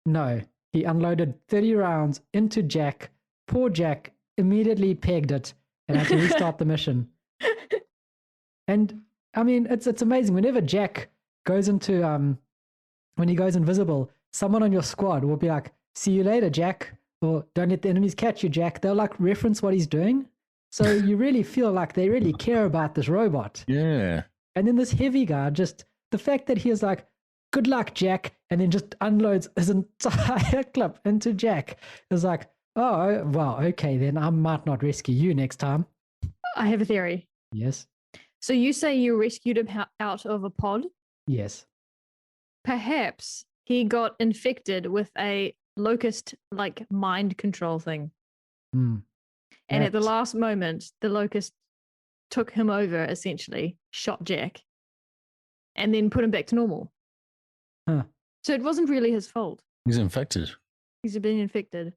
No. He unloaded 30 rounds into Jack. Poor Jack immediately pegged it and had to restart the mission. And I mean, it's amazing. Whenever Jack goes into, when he goes invisible, someone on your squad will be like, "See you later, Jack," or "Don't let the enemies catch you, Jack." They'll like reference what he's doing. So you really feel like they really care about this robot. Yeah. And then this heavy guy, just the fact that he is like, "Good luck, Jack," and then just unloads his entire clip into Jack is like, oh, well, okay, then I might not rescue you next time. I have a theory. Yes. So you say you rescued him out of a pod? Yes. Perhaps he got infected with a locust like mind control thing. And at the last moment, the locust took him over, essentially, shot Jack, and then put him back to normal. Huh. So it wasn't really his fault. He's infected. He's been infected.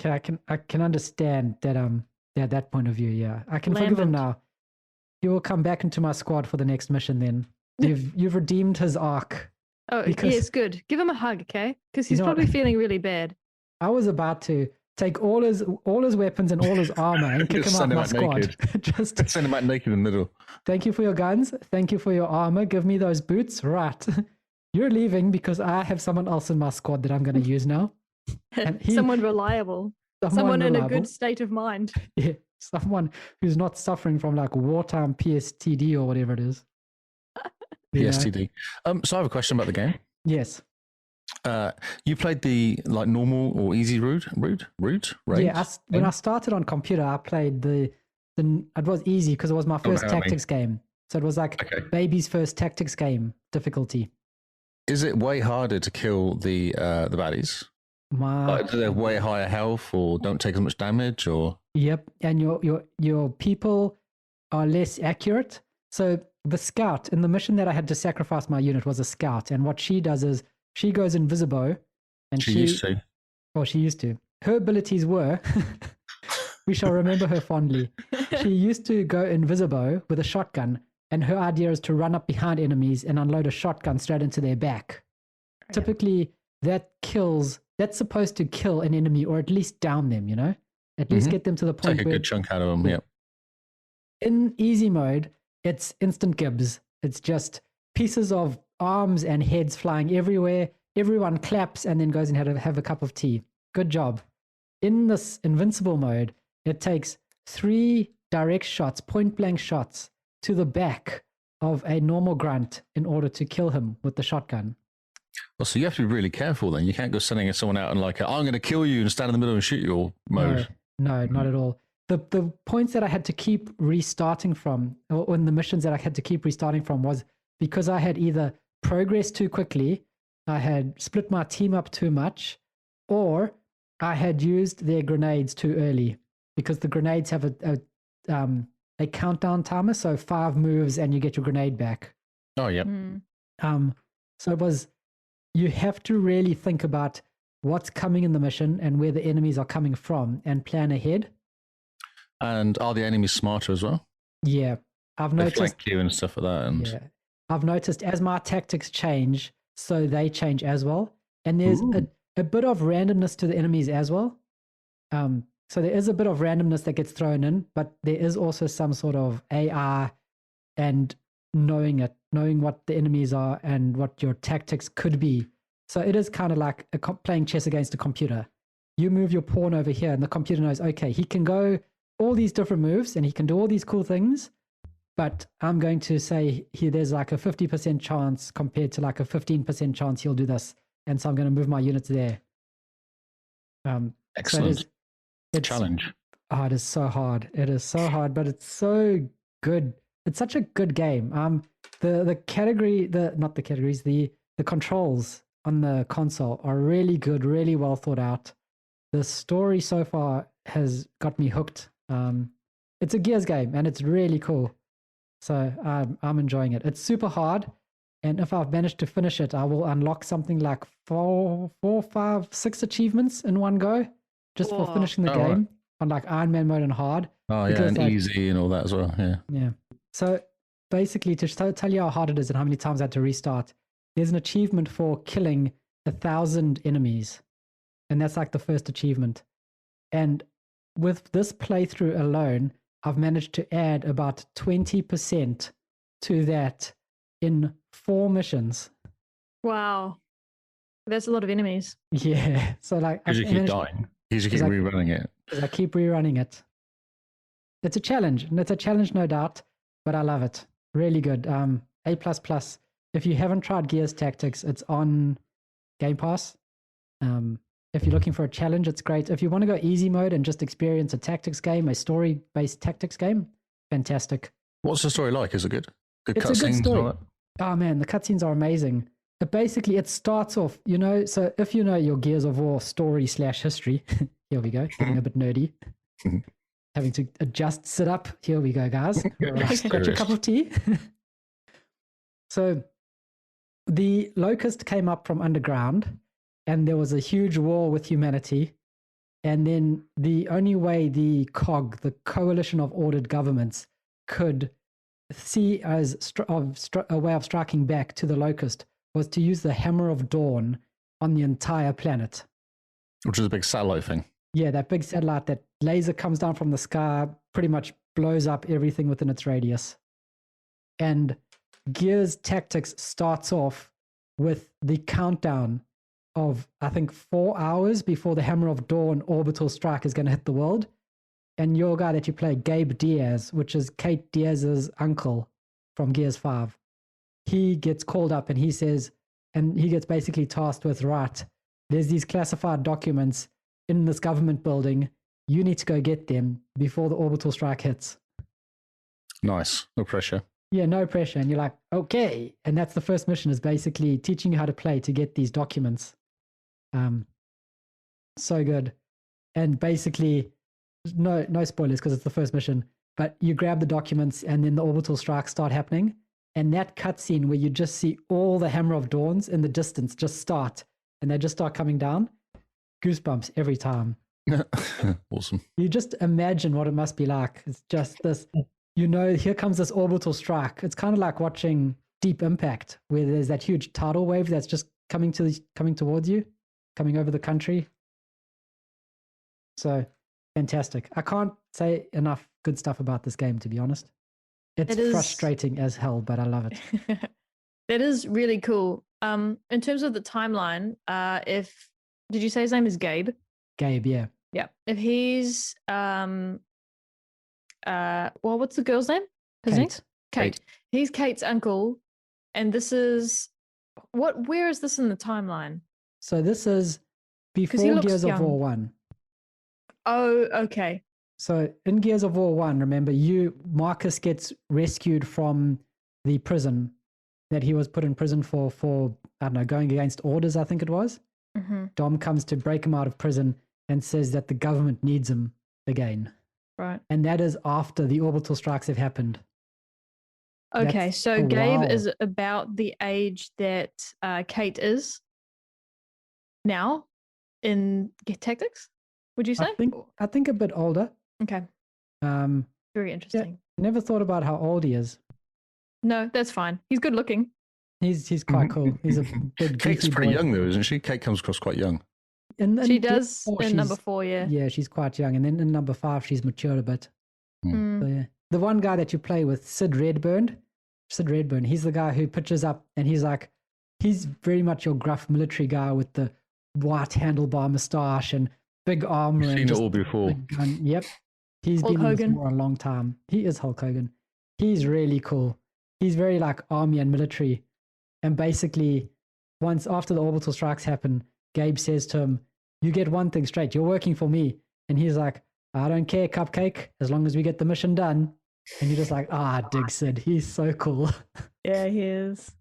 I can understand that point of view. Yeah, I can forgive him now. He will come back into my squad for the next mission. Then you've redeemed his arc. Oh, yes, good. Give him a hug, okay? Because he's probably feeling really bad. I was about to take all his weapons and all his armor and kick him out of my squad. Just send him out naked in the middle. Thank you for your guns. Thank you for your armor. Give me those boots. Right. You're leaving because I have someone else in my squad that I'm going to use now. And someone reliable. Someone in a good state of mind. Yeah. Someone who's not suffering from like wartime PSTD or whatever it is. PSTD. So I have a question about the game. Yes. You played the like normal or easy route? Yeah, when I started on computer, I played the it was easy because it was my first tactics game. So it was like baby's first tactics game difficulty. Is it way harder to kill the baddies? Do they have way higher health or don't take as much damage or? Yep, and your people are less accurate. So the scout in the mission that I had to sacrifice my unit was a scout, and what she does is she goes invisible, and she used to. Well, she used to. Her abilities were, we shall remember her fondly. She used to go invisible with a shotgun, and her idea is to run up behind enemies and unload a shotgun straight into their back. Right. Typically, that's supposed to kill an enemy or at least down them, At least get them to the point Take a good chunk out of them, yeah. In easy mode, it's instant gibs. It's just pieces of arms and heads flying everywhere. Everyone claps and then goes and have a cup of tea. Good job. In this invincible mode, it takes 3 direct shots, point blank shots, to the back of a normal grunt in order to kill him with the shotgun. Well, so you have to be really careful then. You can't go sending someone out and like, I'm going to kill you and stand in the middle and shoot you all mode. No, not at all. The points that I had to keep restarting from, or in the missions that I had to keep restarting from, was because I had either progressed too quickly, I had split my team up too much, or I had used their grenades too early, because the grenades have a countdown timer, so 5 moves and you get your grenade back. Oh, yeah. So it was, you have to really think about what's coming in the mission and where the enemies are coming from and plan ahead. And are the enemies smarter as well? Yeah, I've noticed. They flank you and stuff like that. And... Yeah, I've noticed as my tactics change, so they change as well. And there's a bit of randomness to the enemies as well. So there is a bit of randomness that gets thrown in, but there is also some sort of AI and knowing what the enemies are and what your tactics could be. So it is kind of like playing chess against a computer. You move your pawn over here and the computer knows, okay, he can go all these different moves and he can do all these cool things, but I'm going to say there's like a 50% chance compared to like a 15% chance he'll do this. And so I'm going to move my units there. Excellent. So it's challenge. Oh, it is so hard. It is so hard, but it's so good. It's such a good game. The controls on the console are really good, really well thought out. The story so far has got me hooked. It's a Gears game and it's really cool. So I'm enjoying it. It's super hard. And if I've managed to finish it, I will unlock something like 4, 5, 6 achievements in one go just for finishing the game on like Iron Man mode and hard. Oh, yeah, and easy and all that as well. Yeah. Yeah. So basically, to tell you how hard it is and how many times I had to restart, there's an achievement for killing 1,000 enemies. And that's like the first achievement. And with this playthrough alone, I've managed to add about 20% to that in 4 missions. Wow. That's a lot of enemies. Yeah. So like, because you keep dying. Because you keep rerunning it. Because I keep rerunning it. It's a challenge, and it's a challenge, no doubt, but I love it. Really good. A++. If you haven't tried Gears Tactics, it's on Game Pass. If you're looking for a challenge, it's great. If you want to go easy mode and just experience a tactics game, a story-based tactics game, fantastic. What's the story like? Is it good? Good It's a good cutscenes? story. Oh man, the cutscenes are amazing. But basically, it starts off, so if you know your Gears of War story/history, here we go, getting a bit nerdy. Having to adjust, sit up. Here we go, guys. Got your cup of tea. So the Locust came up from underground and there was a huge war with humanity. And then the only way the COG, the Coalition of Ordered Governments, could see as a way of striking back to the Locust was to use the Hammer of Dawn on the entire planet. Which is a big satellite thing. Yeah, that big satellite, that laser comes down from the sky, pretty much blows up everything within its radius. And Gears Tactics starts off with the countdown of, I think, 4 hours before the Hammer of Dawn orbital strike is going to hit the world. And your guy that you play, Gabe Diaz, which is Kate Diaz's uncle from Gears 5, he gets called up and he says, and he gets basically tasked with, right, there's these classified documents in this government building. You need to go get them before the orbital strike hits. Nice. No pressure. Yeah, no pressure. And you're like, okay. And that's the first mission, is basically teaching you how to play to get these documents. So good. And basically, no spoilers because it's the first mission, but you grab the documents and then the orbital strikes start happening. And that cutscene where you just see all the Hammer of Dawns in the distance just start, and they just start coming down. Goosebumps every time. Awesome. You just imagine what it must be like. It's just this, here comes this orbital strike. It's kind of like watching Deep Impact, where there's that huge tidal wave that's just coming towards you, coming over the country. So fantastic. I can't say enough good stuff about this game, to be honest. It's frustrating as hell, but I love it. That is really cool. In terms of the timeline, did you say his name is Gabe? Gabe, yeah. Yeah. If he's what's the girl's name? Kate. He's Kate's uncle, and this is where is this in the timeline? So this is before Gears of War 1. Oh, okay. So in Gears of War 1, remember, Marcus gets rescued from the prison that he was put in prison for I don't know, going against orders, I think it was. Mm-hmm. Dom comes to break him out of prison and says that the government needs him again. Right. And that is after the orbital strikes have happened. Okay, so Gabe is about the age that Kate is now in Tactics, would you say? I think a bit older. Okay. Very interesting. Yeah, never thought about how old he is. No, that's fine. He's good looking. He's quite cool. He's a big Kate's beefy pretty boy. young though, isn't she? Kate comes across quite young. She does in number 4, yeah. Yeah, she's quite young. And then in number 5, she's matured a bit. Mm. So, yeah. The one guy that you play with, Sid Redburn, he's the guy who pitches up and he's very much your gruff military guy with the white handlebar moustache and big armor. I've seen it all before. Yep. He's Hulk been in Hogan. this war a long time. He is Hulk Hogan. He's really cool. He's very like army and military. And basically, once after the orbital strikes happen, Gabe says to him, "You get one thing straight. You're working for me." And he's like, "I don't care, Cupcake, as long as we get the mission done." And you're just like, dig Sid. He's so cool. Yeah, he is.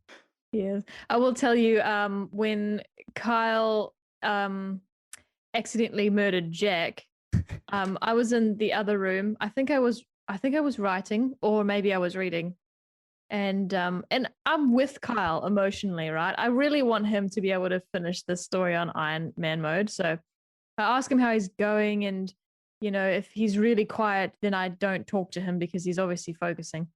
He is. I will tell you, when Kyle accidentally murdered Jack, I was in the other room. I think I was writing, or maybe I was reading. And I'm with Kyle emotionally, right? I really want him to be able to finish this story on Iron Man mode. So I ask him how he's going, and if he's really quiet, then I don't talk to him because he's obviously focusing.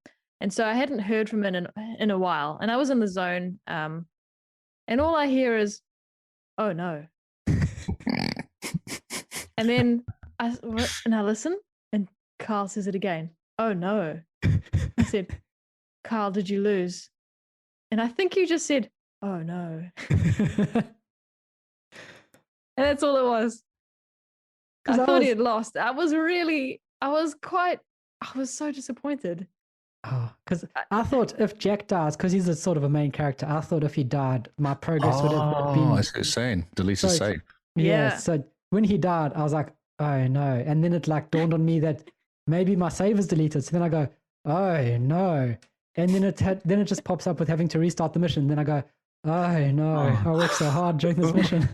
And so I hadn't heard from him in a while, and I was in the zone. And all I hear is, "Oh no!" And then I listen, and Kyle says it again. "Oh no!" I said, "Kyle, did you lose?" And I think you just said, "Oh no." And that's all it was. I thought he had lost. I was so disappointed. Oh, because I thought if Jack dies, because he's a sort of a main character, I thought if he died, my progress would have been. Oh, I see what you're saying. Delete his save. Yeah. So when he died, I was like, "Oh no!" And then it like dawned on me that maybe my save is deleted. So then I go, "Oh no!" And then it just pops up with having to restart the mission. Then I go, "Oh no!" I worked so hard during this mission.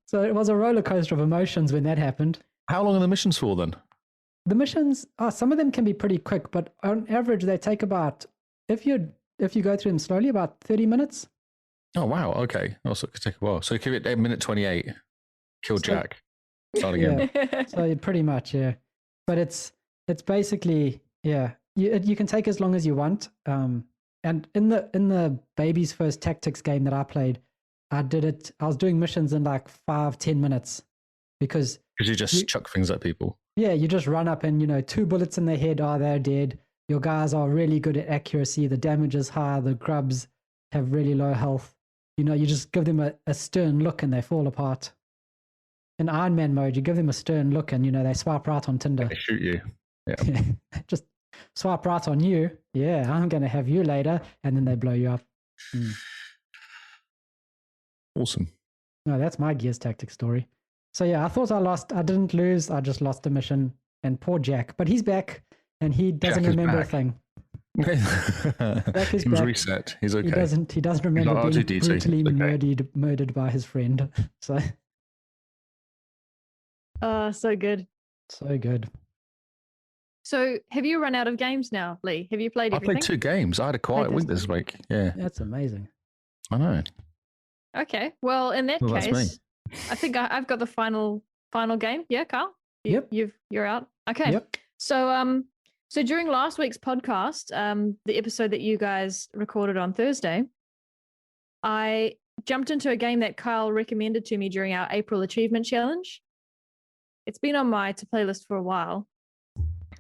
So it was a roller coaster of emotions when that happened. How long are the missions for then? The missions, some of them can be pretty quick, but on average they take about, if you go through them slowly, about 30 minutes. Oh wow, okay. Also, it could take a while. So give it a minute 28. Kill Jack. Start again. Yeah. So pretty much, yeah. But it's basically, yeah. You can take as long as you want. And in the baby's first tactics game that I played, I was doing missions in like 5-10 minutes because you just chuck things at people. Yeah, you just run up and 2 bullets in their head, they're dead. Your guys are really good at accuracy. The damage is high. The grubs have really low health. You just give them a stern look and they fall apart. In Iron Man mode, you give them a stern look and they swipe right on Tinder. They shoot you. Yeah. Just swipe right on you. Yeah, I'm going to have you later. And then they blow you up. Awesome. No, that's my Gears Tactics story. So yeah, I thought I lost. I didn't lose. I just lost a mission. And poor Jack. But he's back and he doesn't remember a thing. Jack is back. Reset. He's okay. He doesn't remember being brutally murdered by his friend. So. So good. So good. So have you run out of games now, Lee? Have you played everything? I played 2 games. I had a quiet week this week. Yeah. That's amazing. I know. Okay. Well, in that case, I think I've got the final game. Yeah, Carl? Yep. You're out. Okay. Yep. So so during last week's podcast, the episode that you guys recorded on Thursday, I jumped into a game that Kyle recommended to me during our April Achievement Challenge. It's been on my to-play list for a while.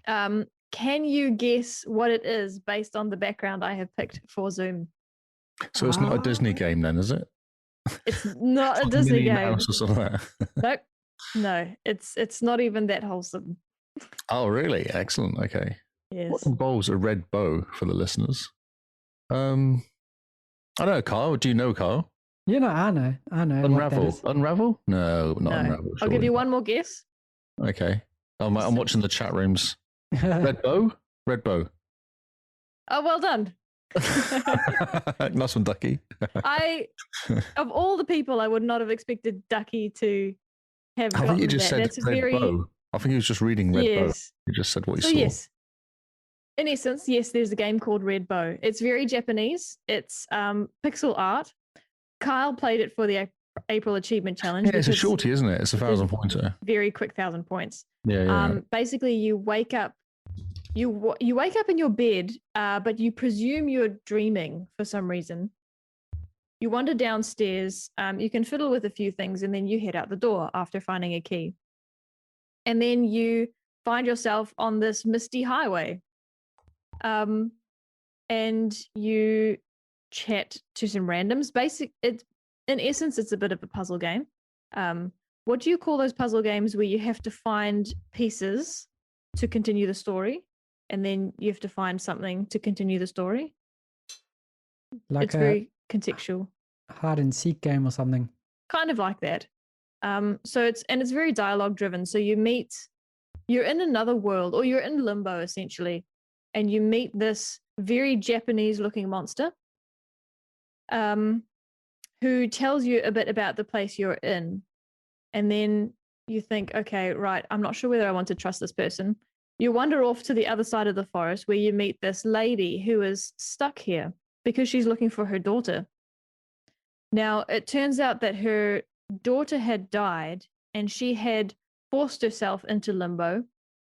Can you guess what it is based on the background I have picked for Zoom? So it's not a Disney game then, is it? It's not a Disney game. Mouse or something like that. No, it's not even that wholesome. Oh, really? Excellent. Okay. Yes. What involves a red bow for the listeners? I don't know, Kyle. Do you know, Kyle? I know. Unravel. Unravel? No, not Unravel. I'll give you one more guess. Okay. I'm watching the chat rooms. Red bow? Red bow. Oh, well done. Nice one, Ducky. Of all the people, I would not have expected Ducky to have. I think you just said red bow. I think he was just reading red bow. You just said what you saw. Yes. In essence, yes, there's a game called Red Bow. It's very Japanese. It's pixel art. Kyle played it for the April Achievement Challenge. Yeah, it's a shorty, isn't it? It's a 1,000 pointer. Very quick 1,000 points. Yeah. Basically, you wake up you wake up in your bed, but you presume you're dreaming for some reason. You wander downstairs. You can fiddle with a few things, and then you head out the door after finding a key. And then you find yourself on this misty highway. And you chat to some randoms. In essence, it's a bit of a puzzle game. What do you call those puzzle games where you have to find pieces to continue the story, and then you have to find something to continue the story? Like it's very contextual. Hide and seek game or something. Kind of like that. So it's very dialogue driven. So you're in another world, or you're in limbo essentially, and you meet this very Japanese looking monster who tells you a bit about the place you're in. And then you think, okay, right, I'm not sure whether I want to trust this person. You wander off to the other side of the forest where you meet this lady who is stuck here because she's looking for her daughter. Now, it turns out that her daughter had died and she had forced herself into limbo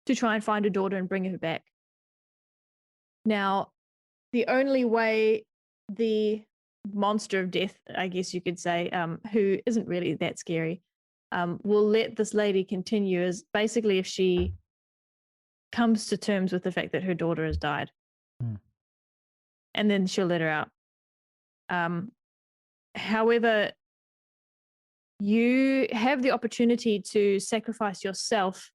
to try and find her daughter and bring her back. Now, the only way the monster of death, I guess you could say, who isn't really that scary, will let this lady continue is basically if she comes to terms with the fact that her daughter has died. And then she'll let her out. However, you have the opportunity to sacrifice yourself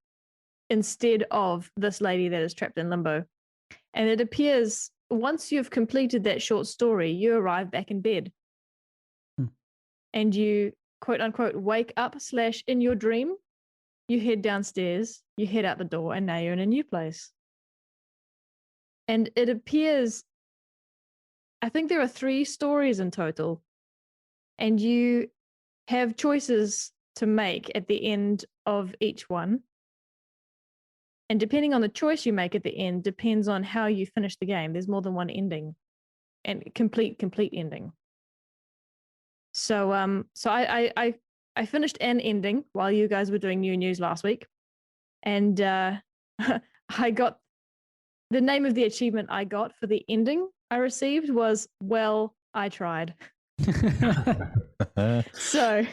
instead of this lady that is trapped in limbo. And it appears once you've completed that short story, you arrive back in bed. And you, quote unquote, wake up / in your dream, you head downstairs, you head out the door, and now you're in a new place. And it appears, I think there are 3 stories in total, and you have choices to make at the end of each one. And depending on the choice you make at the end depends on how you finish the game. There's more than one ending, and complete ending. So I finished an ending while you guys were doing new news last week, and I got the name of the achievement I got for the ending I received was "Well, I tried." So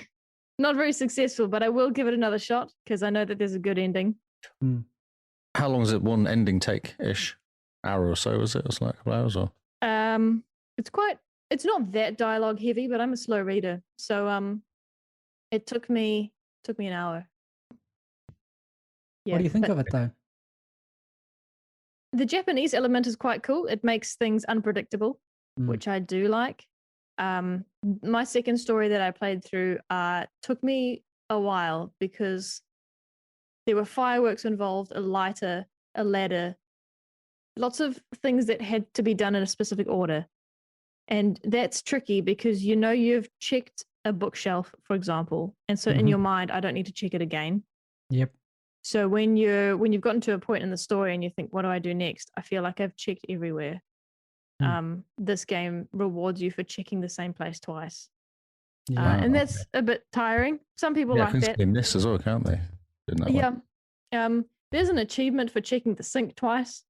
not very successful, but I will give it another shot because I know that there's a good ending. How long does it one ending take ish? Hour or so, is it? It's like a couple hours or? It's not that dialogue heavy, but I'm a slow reader. So it took me an hour. Yeah, what do you think of it though? The Japanese element is quite cool. It makes things unpredictable, which I do like. My second story that I played through took me a while because there were fireworks involved, a lighter, a ladder, lots of things that had to be done in a specific order. And that's tricky because you know you've checked a bookshelf, for example, and so in your mind, I don't need to check it again. Yep. So when you've gotten to a point in the story and you think, what do I do next? I feel like I've checked everywhere. This game rewards you for checking the same place twice. And that's a bit tiring. Some people like that. They miss as well, can't they? There's an achievement for checking the sink twice,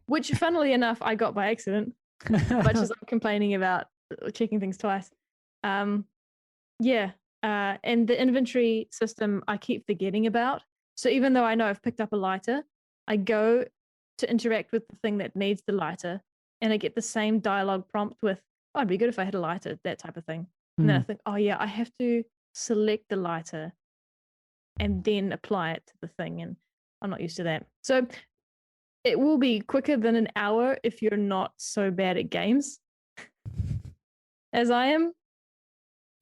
which funnily enough, I got by accident, much as I'm complaining about checking things twice. And the inventory system I keep forgetting about. So even though I know I've picked up a lighter, I go to interact with the thing that needs the lighter, and I get the same dialogue prompt with, oh, it'd be good if I had a lighter, that type of thing. And then I think, oh yeah, I have to select the lighter and then apply it to the thing, and I'm not used to that. So it will be quicker than an hour if you're not so bad at games as I am.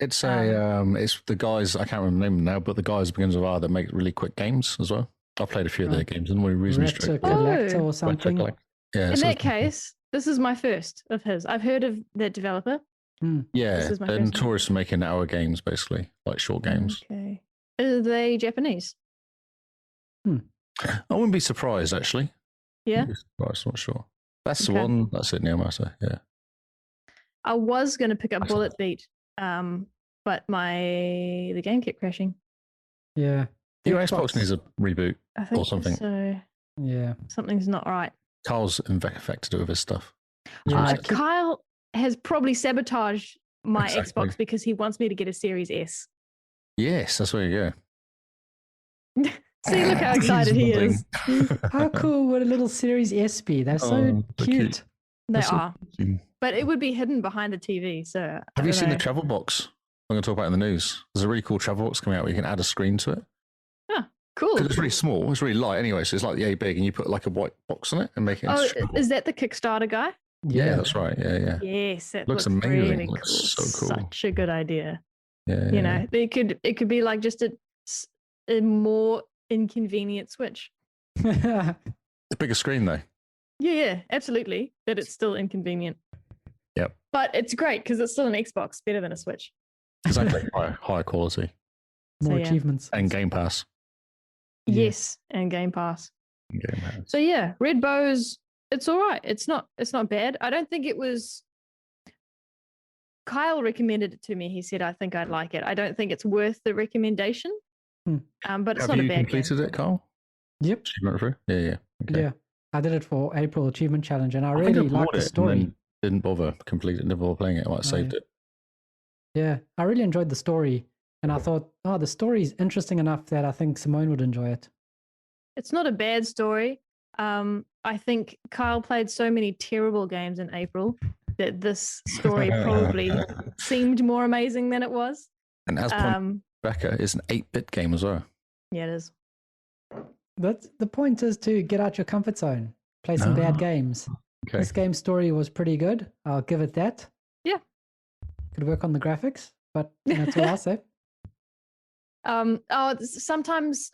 It's it's the guys, I can't remember the name now, but the guys begins with R that make really quick games as well. I've played a few of their games and we're reasonably straight. Or something. Yeah, in that case, this is my first of his. I've heard of that developer. Yeah, they're notorious for making hour games, basically, like short games. Okay. Are they Japanese? I wouldn't be surprised, actually. Yeah? I'm not sure. That's the one. That's it, Neomasa, yeah. I was going to pick up Bullet Beat, but the game kept crashing. Yeah. Your Xbox needs a reboot I think or something. So Yeah. Something's not right. Carl's infected with his stuff. Yeah. Kyle has probably sabotaged my Exactly. Xbox because he wants me to get a Series S. Yes, that's where you go. See, look how excited he is. How cool would a little Series S be? They're so cute. They so are. cute. But it would be hidden behind the TV. So Have you seen the travel box? I'm going to talk about it in the news. There's a really cool travel box coming out where you can add a screen to it. Oh, cool. Because it's really small. It's really light anyway. So it's like yay big and you put like a white box on it and make it Oh, into is that the Kickstarter guy? Yeah, that's right. Yeah. Yes, that Looks looks amazing. really Looks cool. so cool. Such a good idea. Yeah. You know, it could be like just a more inconvenient Switch. The bigger screen though. Yeah, absolutely. But it's still inconvenient. Yep. But it's great because it's still an Xbox, better than a Switch. Exactly. higher quality. More yeah. achievements. And Game Pass. Yes, and Game Pass. Game Pass. So yeah, Red Bows, it's all right. It's not bad. I don't think it was. Kyle recommended it to me. He said, I think I'd like it. I don't think it's worth the recommendation. But it's not a bad game. Have you completed it, Carl? Yep. Achievement through? Yeah. Okay. Yeah. I did it for April Achievement Challenge and I really liked the story. Didn't bother completing, never bother playing it. I might have saved it. Yeah, I really enjoyed the story. And I thought, the story's interesting enough that I think Simone would enjoy it. It's not a bad story. I think Kyle played so many terrible games in April that this story probably seemed more amazing than it was. And as Becca, it's an 8-bit game as well. Yeah, it is. That's the point, is to get out your comfort zone, play some bad games. Okay. This game's story was pretty good. I'll give it that. Yeah. Could work on the graphics, but that's all I'll say. Sometimes,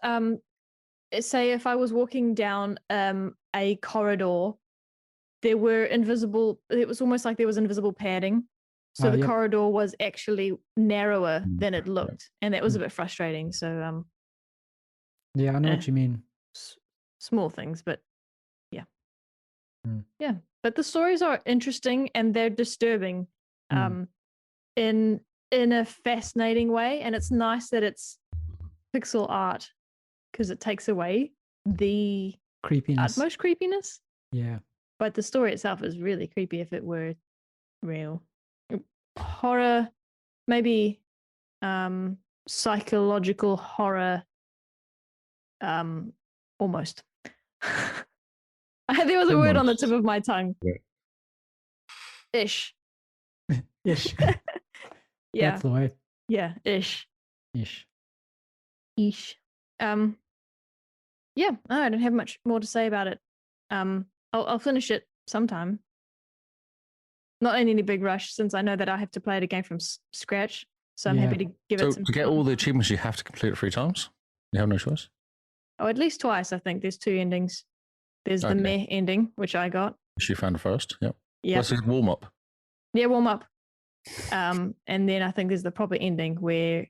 say if I was walking down a corridor, it was almost like there was invisible padding. So the corridor was actually narrower than it looked. And that was a bit frustrating. So, yeah, I know what you mean. Small things, but yeah. But the stories are interesting and they're disturbing in a fascinating way. And it's nice that it's pixel art because it takes away the creepiness. Utmost creepiness. Yeah. But the story itself is really creepy if it were real. Horror, maybe psychological horror, almost. There was a word on the tip of my tongue. Yeah. Ish. Ish. Yeah. That's the way. Yeah, ish. Ish. Ish. Yeah, I don't have much more to say about it. I'll finish it sometime. Not in any big rush, since I know that I have to play it again from scratch. So I'm happy to give it some. To get all the achievements, you have to complete it 3 times. You have no choice. Oh, at least twice. I think there's 2 endings. There's the meh ending, which I got. Which you found first. Yep. Yeah. Plus it's warm up. Yeah, warm up. And then I think there's the proper ending where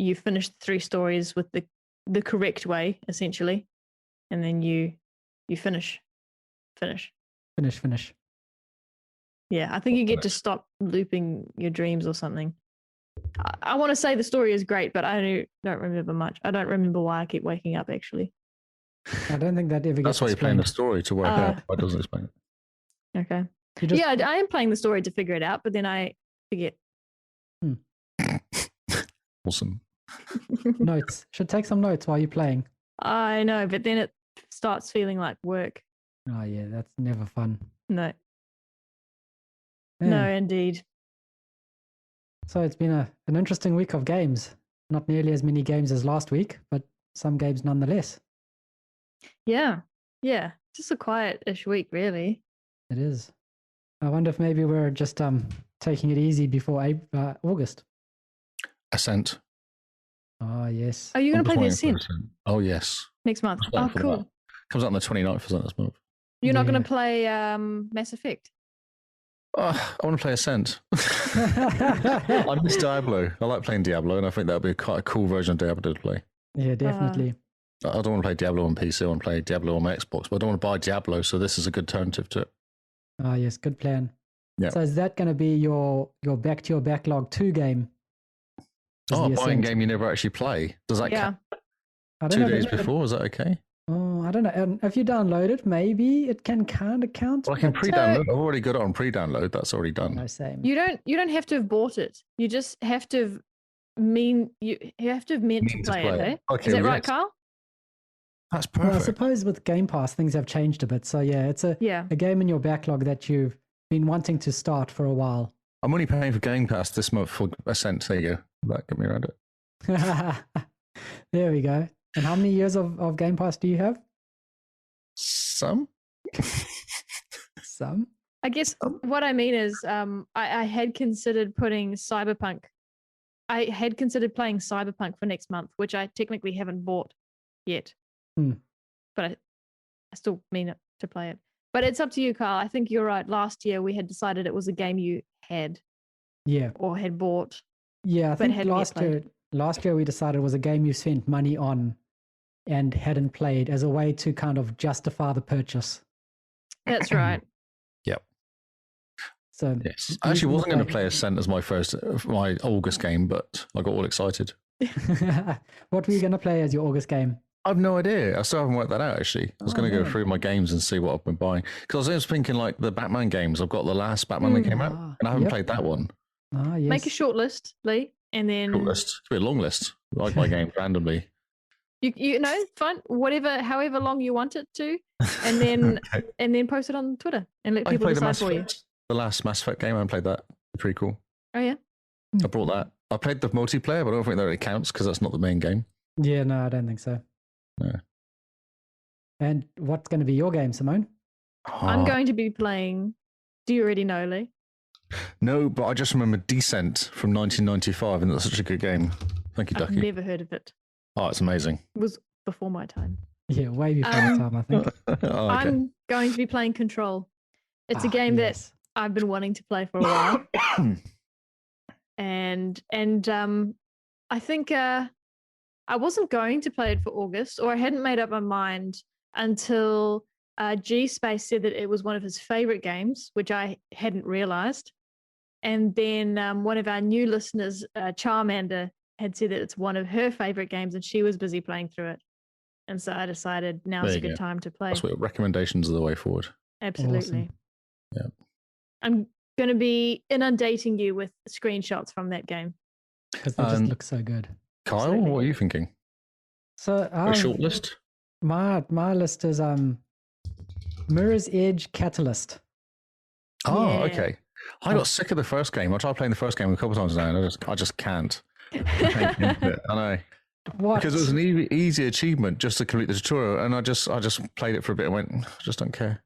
you finish the 3 stories with the correct way, essentially, and then you finish. Finish. Yeah, I think you get to stop looping your dreams or something. I want to say the story is great, but I don't remember much. I don't remember why I keep waking up, actually. I don't think that ever gets That's why you're playing the story, to work out why it doesn't explain it. Okay. Yeah, I am playing the story to figure it out, but then I forget. Awesome. Notes. Should take some notes while you're playing. I know, but then it starts feeling like work. Oh, yeah, that's never fun. No. Yeah. No, indeed. So it's been an interesting week of games. Not nearly as many games as last week, but some games nonetheless. Yeah. Just a quiet-ish week, really. It is. I wonder if maybe we're just taking it easy before August. Ascent. Oh, yes. Are you going to play the Ascent? Oh, yes. Next month. Oh, cool. That. Comes out on the 29th, isn't it, this month? You're not going to play Mass Effect? I want to play Ascent. I miss Diablo. I like playing Diablo, and I think that would be quite a cool version of Diablo to play. Yeah, definitely. I don't want to play Diablo on PC. I want to play Diablo on my Xbox, but I don't want to buy Diablo, so this is a good alternative to it. Oh, yes, good plan. Yeah. So is that going to be your Back to Your Backlog 2 game? Buying game you never actually play. Does that count? 2 days before? Is that okay? Oh, I don't know. If you download it, maybe it can kind of count. Well, I can but- pre-download. I've already got it on pre-download. That's already done. No, same. You don't have to have bought it. You just have to have you have to have meant to play it, eh? Okay, Is that well, right, yes. Carl? That's Well, I perfect. suppose with Game Pass, things have changed a bit. So yeah, it's a game in your backlog that you've been wanting to start for a while. I'm only paying for Game Pass this month for a cent. There you go. That got me around it. There we go. And how many years of Game Pass do you have? Some? Some. I guess what I mean is I had considered putting Cyberpunk. I had considered playing Cyberpunk for next month, which I technically haven't bought yet. But I still mean to play it. But it's up to you, Carl. I think you're right. Last year we had decided it was a game you had. Yeah. Or had bought. Yeah, I think hadn't yet last year we decided it was a game you spent money on and hadn't played as a way to kind of justify the purchase. That's right. Yep. So yes, I actually wasn't going to play Ascent as my August game, but I got all excited. What were you going to play as your August game? I have no idea. I still haven't worked that out, actually. I was going to go through my games and see what I've been buying. Because I was thinking, like, the Batman games. I've got the last Batman that came out, and I haven't played that one. Ah, yes. Make a short list, Lee, and then... Short list. It could be a long list. I like my game randomly. You know, fine, however long you want it to, and then Okay. and then post it on Twitter and let I people played decide for you. the last Mass Effect game. I haven't played that. Pretty cool. Oh yeah. I brought that. I played the multiplayer, but I don't think that really counts because that's not the main game. Yeah, no, I don't think so. No. And what's going to be your game, Simone? I'm going to be playing. Do you already know, Lee? No, but I just remember Descent from 1995, and that's such a good game. Thank you, I've Ducky. never heard of it. Oh, it's amazing. It was before my time. Yeah, way before my time, I think. Oh, okay. I'm going to be playing Control. It's a game that I've been wanting to play for a while, and I think I wasn't going to play it for August, or I hadn't made up my mind until G-Space said that it was one of his favorite games, which I hadn't realized. And then one of our new listeners, Charmander, had said that it's one of her favorite games, and she was busy playing through it. And so I decided now's a good time to play. That's what recommendations are the way forward. Absolutely. Awesome. Yeah. I'm going to be inundating you with screenshots from that game. Because they just look so good. Kyle, Absolutely. what are you thinking? So A short list? My list is Mirror's Edge Catalyst. Oh, Yeah. okay. I got sick of the first game. I tried playing the first game a couple of times now, and I just can't. I can't get into it. I know. What? Because it was an easy achievement just to complete the tutorial, and I just played it for a bit and went, I just don't care.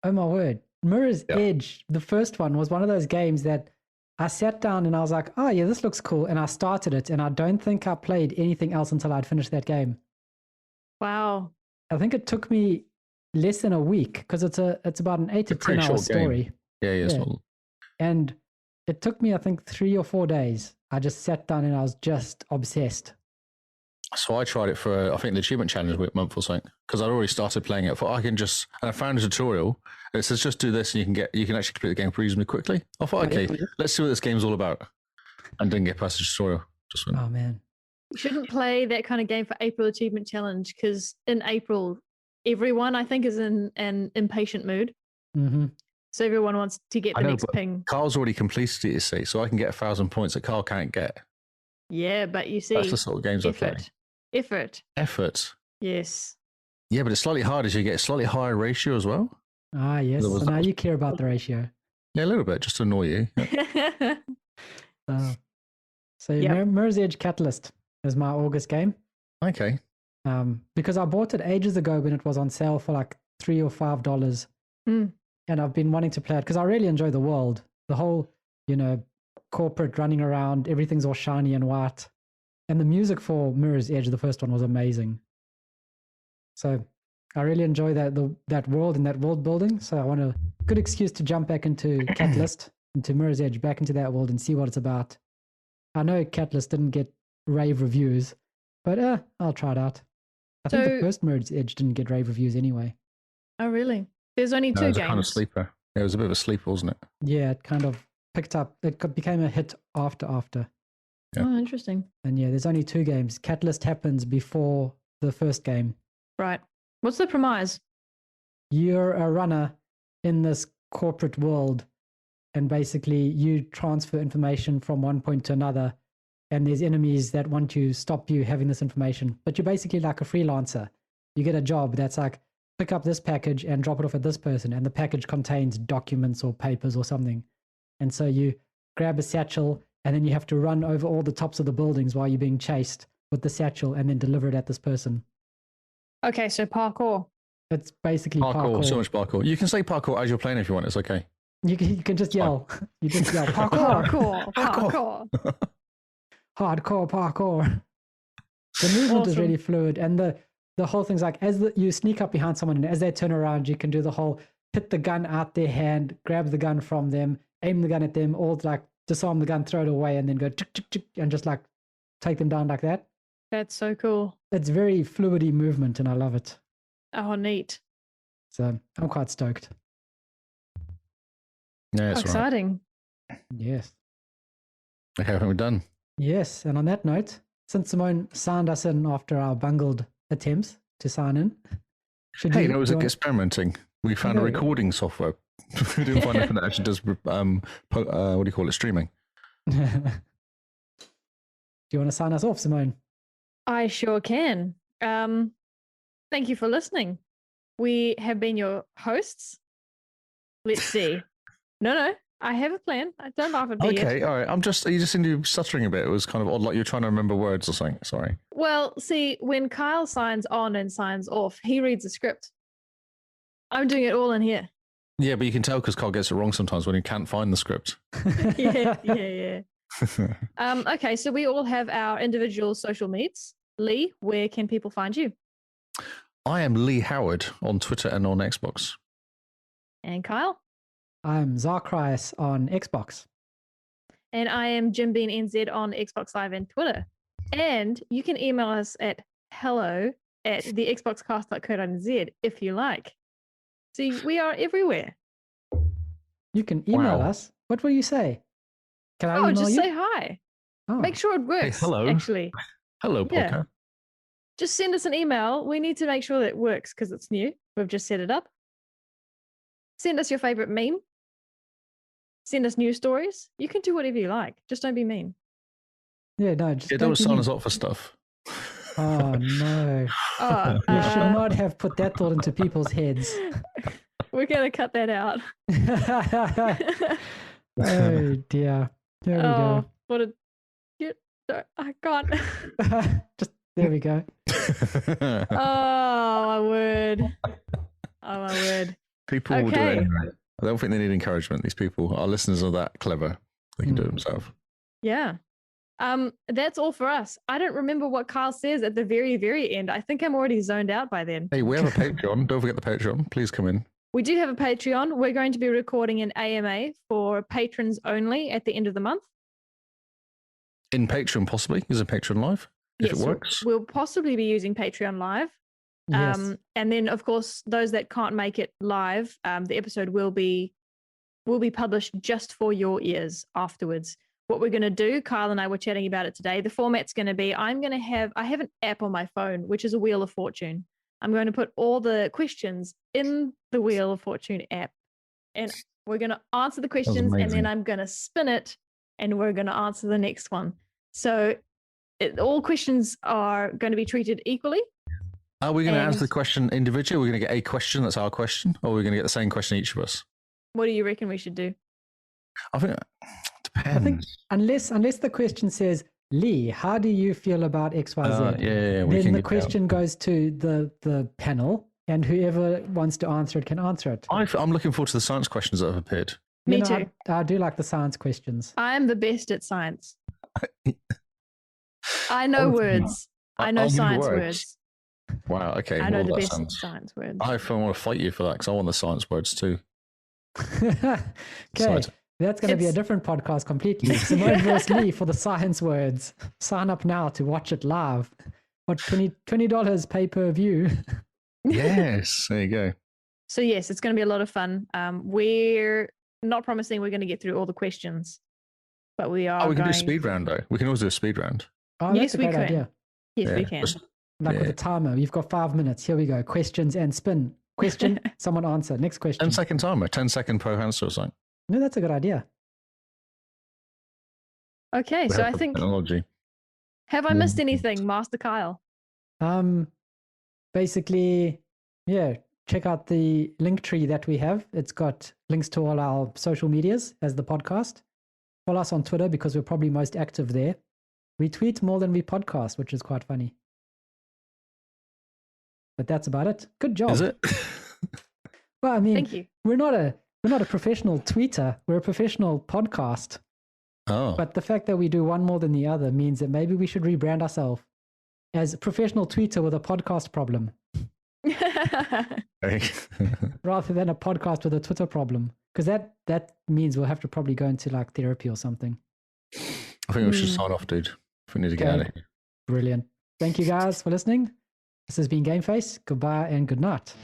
Oh my word. Mirror's Edge, the first one, was one of those games that I sat down and I was like, oh yeah, this looks cool. And I started it, and I don't think I played anything else until I'd finished that game. Wow. I think it took me less than a week because it's about an 8 to 10 hour story. Yeah, it's not... And it took me, I think, 3 or 4 days. I just sat down and I was just obsessed. So I tried it for, I think, the achievement challenge a month or something, because I'd already started playing it. And I found a tutorial. It says just do this, and you can actually complete the game reasonably quickly. I thought, okay, let's see what this game's all about, and didn't get past the tutorial. Just went, oh man, You shouldn't play that kind of game for April Achievement Challenge, because in April, everyone, I think, is in an impatient mood. Mm-hmm. So everyone wants to get the next ping. Carl's already completed it, you see, so I can get 1,000 points that Carl can't get. Yeah, but you see, That's the sort of games I play. Effort. Yes. Yeah, but it's slightly harder. You get a slightly higher ratio as well. Ah, yes. So now you care about the ratio. Yeah, a little bit, just to annoy you. Yeah. So Mirror's Edge Catalyst is my August game. Okay. Because I bought it ages ago when it was on sale for like $3 or $5. And I've been wanting to play it because I really enjoy the world. The whole, corporate running around, everything's all shiny and white. And the music for Mirror's Edge, the first one, was amazing. So I really enjoy that world and that world building. So I want a good excuse to jump back into Catalyst, into Mirror's Edge, back into that world and see what it's about. I know Catalyst didn't get rave reviews, but I'll try it out. I think the first Mirror's Edge didn't get rave reviews anyway. Oh, really? There's only two games. It was a kind of sleeper. Yeah, it was a bit of a sleeper, wasn't it? Yeah, it kind of picked up. It became a hit after. Yeah. Oh, interesting. And yeah, there's only 2 games. Catalyst happens before the first game. Right. What's the premise? You're a runner in this corporate world, and basically you transfer information from one point to another, and there's enemies that want to stop you having this information. But you're basically like a freelancer. You get a job that's like, pick up this package and drop it off at this person, and the package contains documents or papers or something. And so you grab a satchel, and then you have to run over all the tops of the buildings while you're being chased with the satchel, and then deliver it at this person. Okay, so parkour. It's basically parkour. So much parkour. You can say parkour as you're playing if you want. It's okay. You can just yell. You just yell parkour. Parkour. Hardcore parkour. The movement is really fluid, and the whole thing's like, as you sneak up behind someone, and as they turn around, you can do the whole hit the gun out their hand, grab the gun from them, aim the gun at them, or like disarm the gun, throw it away, and then go tick, tick, tick, and just like take them down like that. That's so cool. It's very fluidy movement, and I love it. Oh, neat. So I'm quite stoked. Yeah, it's exciting. Right. Yes. Okay, I think we're done. Yes, and on that note, since Simone signed us in after our bungled attempts to sign in, it was experimenting. We found a recording software. We didn't find anything that actually does, what do you call it, streaming. Do you want to sign us off, Simone? I sure can. Thank you for listening. We have been your hosts. Let's see. No, I have a plan. Don't laugh at me yet. Okay, all right. You just seemed to be stuttering a bit. It was kind of odd, like you're trying to remember words or something. Sorry. Well, see, when Kyle signs on and signs off, he reads the script. I'm doing it all in here. Yeah, but you can tell because Kyle gets it wrong sometimes when he can't find the script. Yeah. Okay, so we all have our individual social needs. Lee, where can people find you? I am Lee Howard on Twitter and on Xbox. And Kyle? I'm Zarkrius on Xbox. And I am Jim Bean NZ on Xbox Live and Twitter. And you can email us at hello@thexboxcast.co.nz if you like. See, we are everywhere. You can email us. What will you say? Can I email you? Just say hi. Oh. Make sure it works. Hey, hello. Actually. Hello, podcast. Yeah. Just send us an email. We need to make sure that it works because it's new. We've just set it up. Send us your favorite meme. Send us news stories. You can do whatever you like. Just don't be mean. Yeah, no. Just don't sign us up for stuff. Oh, no. You should not have put that thought into people's heads. We're going to cut that out. Oh, dear. There we go. What a... I can't. There we go. Oh, my word. People will do it anyway. I don't think they need encouragement. These people, our listeners are that clever. They can do it themselves. Yeah. That's all for us. I don't remember what Kyle says at the very, very end. I think I'm already zoned out by then. Hey, we have a Patreon. Don't forget the Patreon. Please come in. We do have a Patreon. We're going to be recording an AMA for patrons only at the end of the month. In Patreon, possibly. Is it Patreon Live? If it works. We'll possibly be using Patreon Live. Yes. And then, of course, those that can't make it live, the episode will be published just for your ears afterwards. What we're going to do, Kyle and I were chatting about it today. The format's going to be, I have an app on my phone, which is a Wheel of Fortune. I'm going to put all the questions in the Wheel of Fortune app, and we're going to answer the questions, and then I'm going to spin it, and we're going to answer the next one. So all questions are going to be treated equally. Are we going to answer the question individually? We're going to get a question that's our question, or are we going to get the same question each of us? What do you reckon we should do? I think it depends. I think unless the question says, Lee, how do you feel about XYZ? Then the question goes to the panel, and whoever wants to answer it can answer it. I'm looking forward to the science questions that have appeared. Me too. I do like the science questions. I am the best at science. I know words. I know science words. Wow, okay. I know the best science words. I want to fight you for that because I want the science words too. Okay, that's going to be a different podcast completely. Simone versus Lee for the science words. Sign up now to watch it live. What, $20 pay-per-view? Yes, there you go. So yes, it's going to be a lot of fun. We're not promising we're going to get through all the questions, but we are. We can do a speed round though. We can always do a speed round. Oh, yes, we can. Idea. Yes, we can. Like with a timer. You've got 5 minutes. Here we go. Questions and spin. Question, someone answer. Next question. 10-second timer, 10-second pro handle or something. No, that's a good idea. Okay, so I think. Technology. Have I missed anything, Master Kyle? Basically, yeah, check out the link tree that we have. It's got links to all our social medias as the podcast. Follow us on Twitter because we're probably most active there. We tweet more than we podcast, which is quite funny. But that's about it. Good job. Is it? Well, I mean, Thank you. we're not a professional tweeter. We're a professional podcast. Oh. But the fact that we do one more than the other means that maybe we should rebrand ourselves as a professional tweeter with a podcast problem rather than a podcast with a Twitter problem. Because that means we'll have to probably go into like therapy or something. I think we should sign off, dude. We need to get out of here. Brilliant. Thank you guys for listening. This has been GameFace. Goodbye and good night.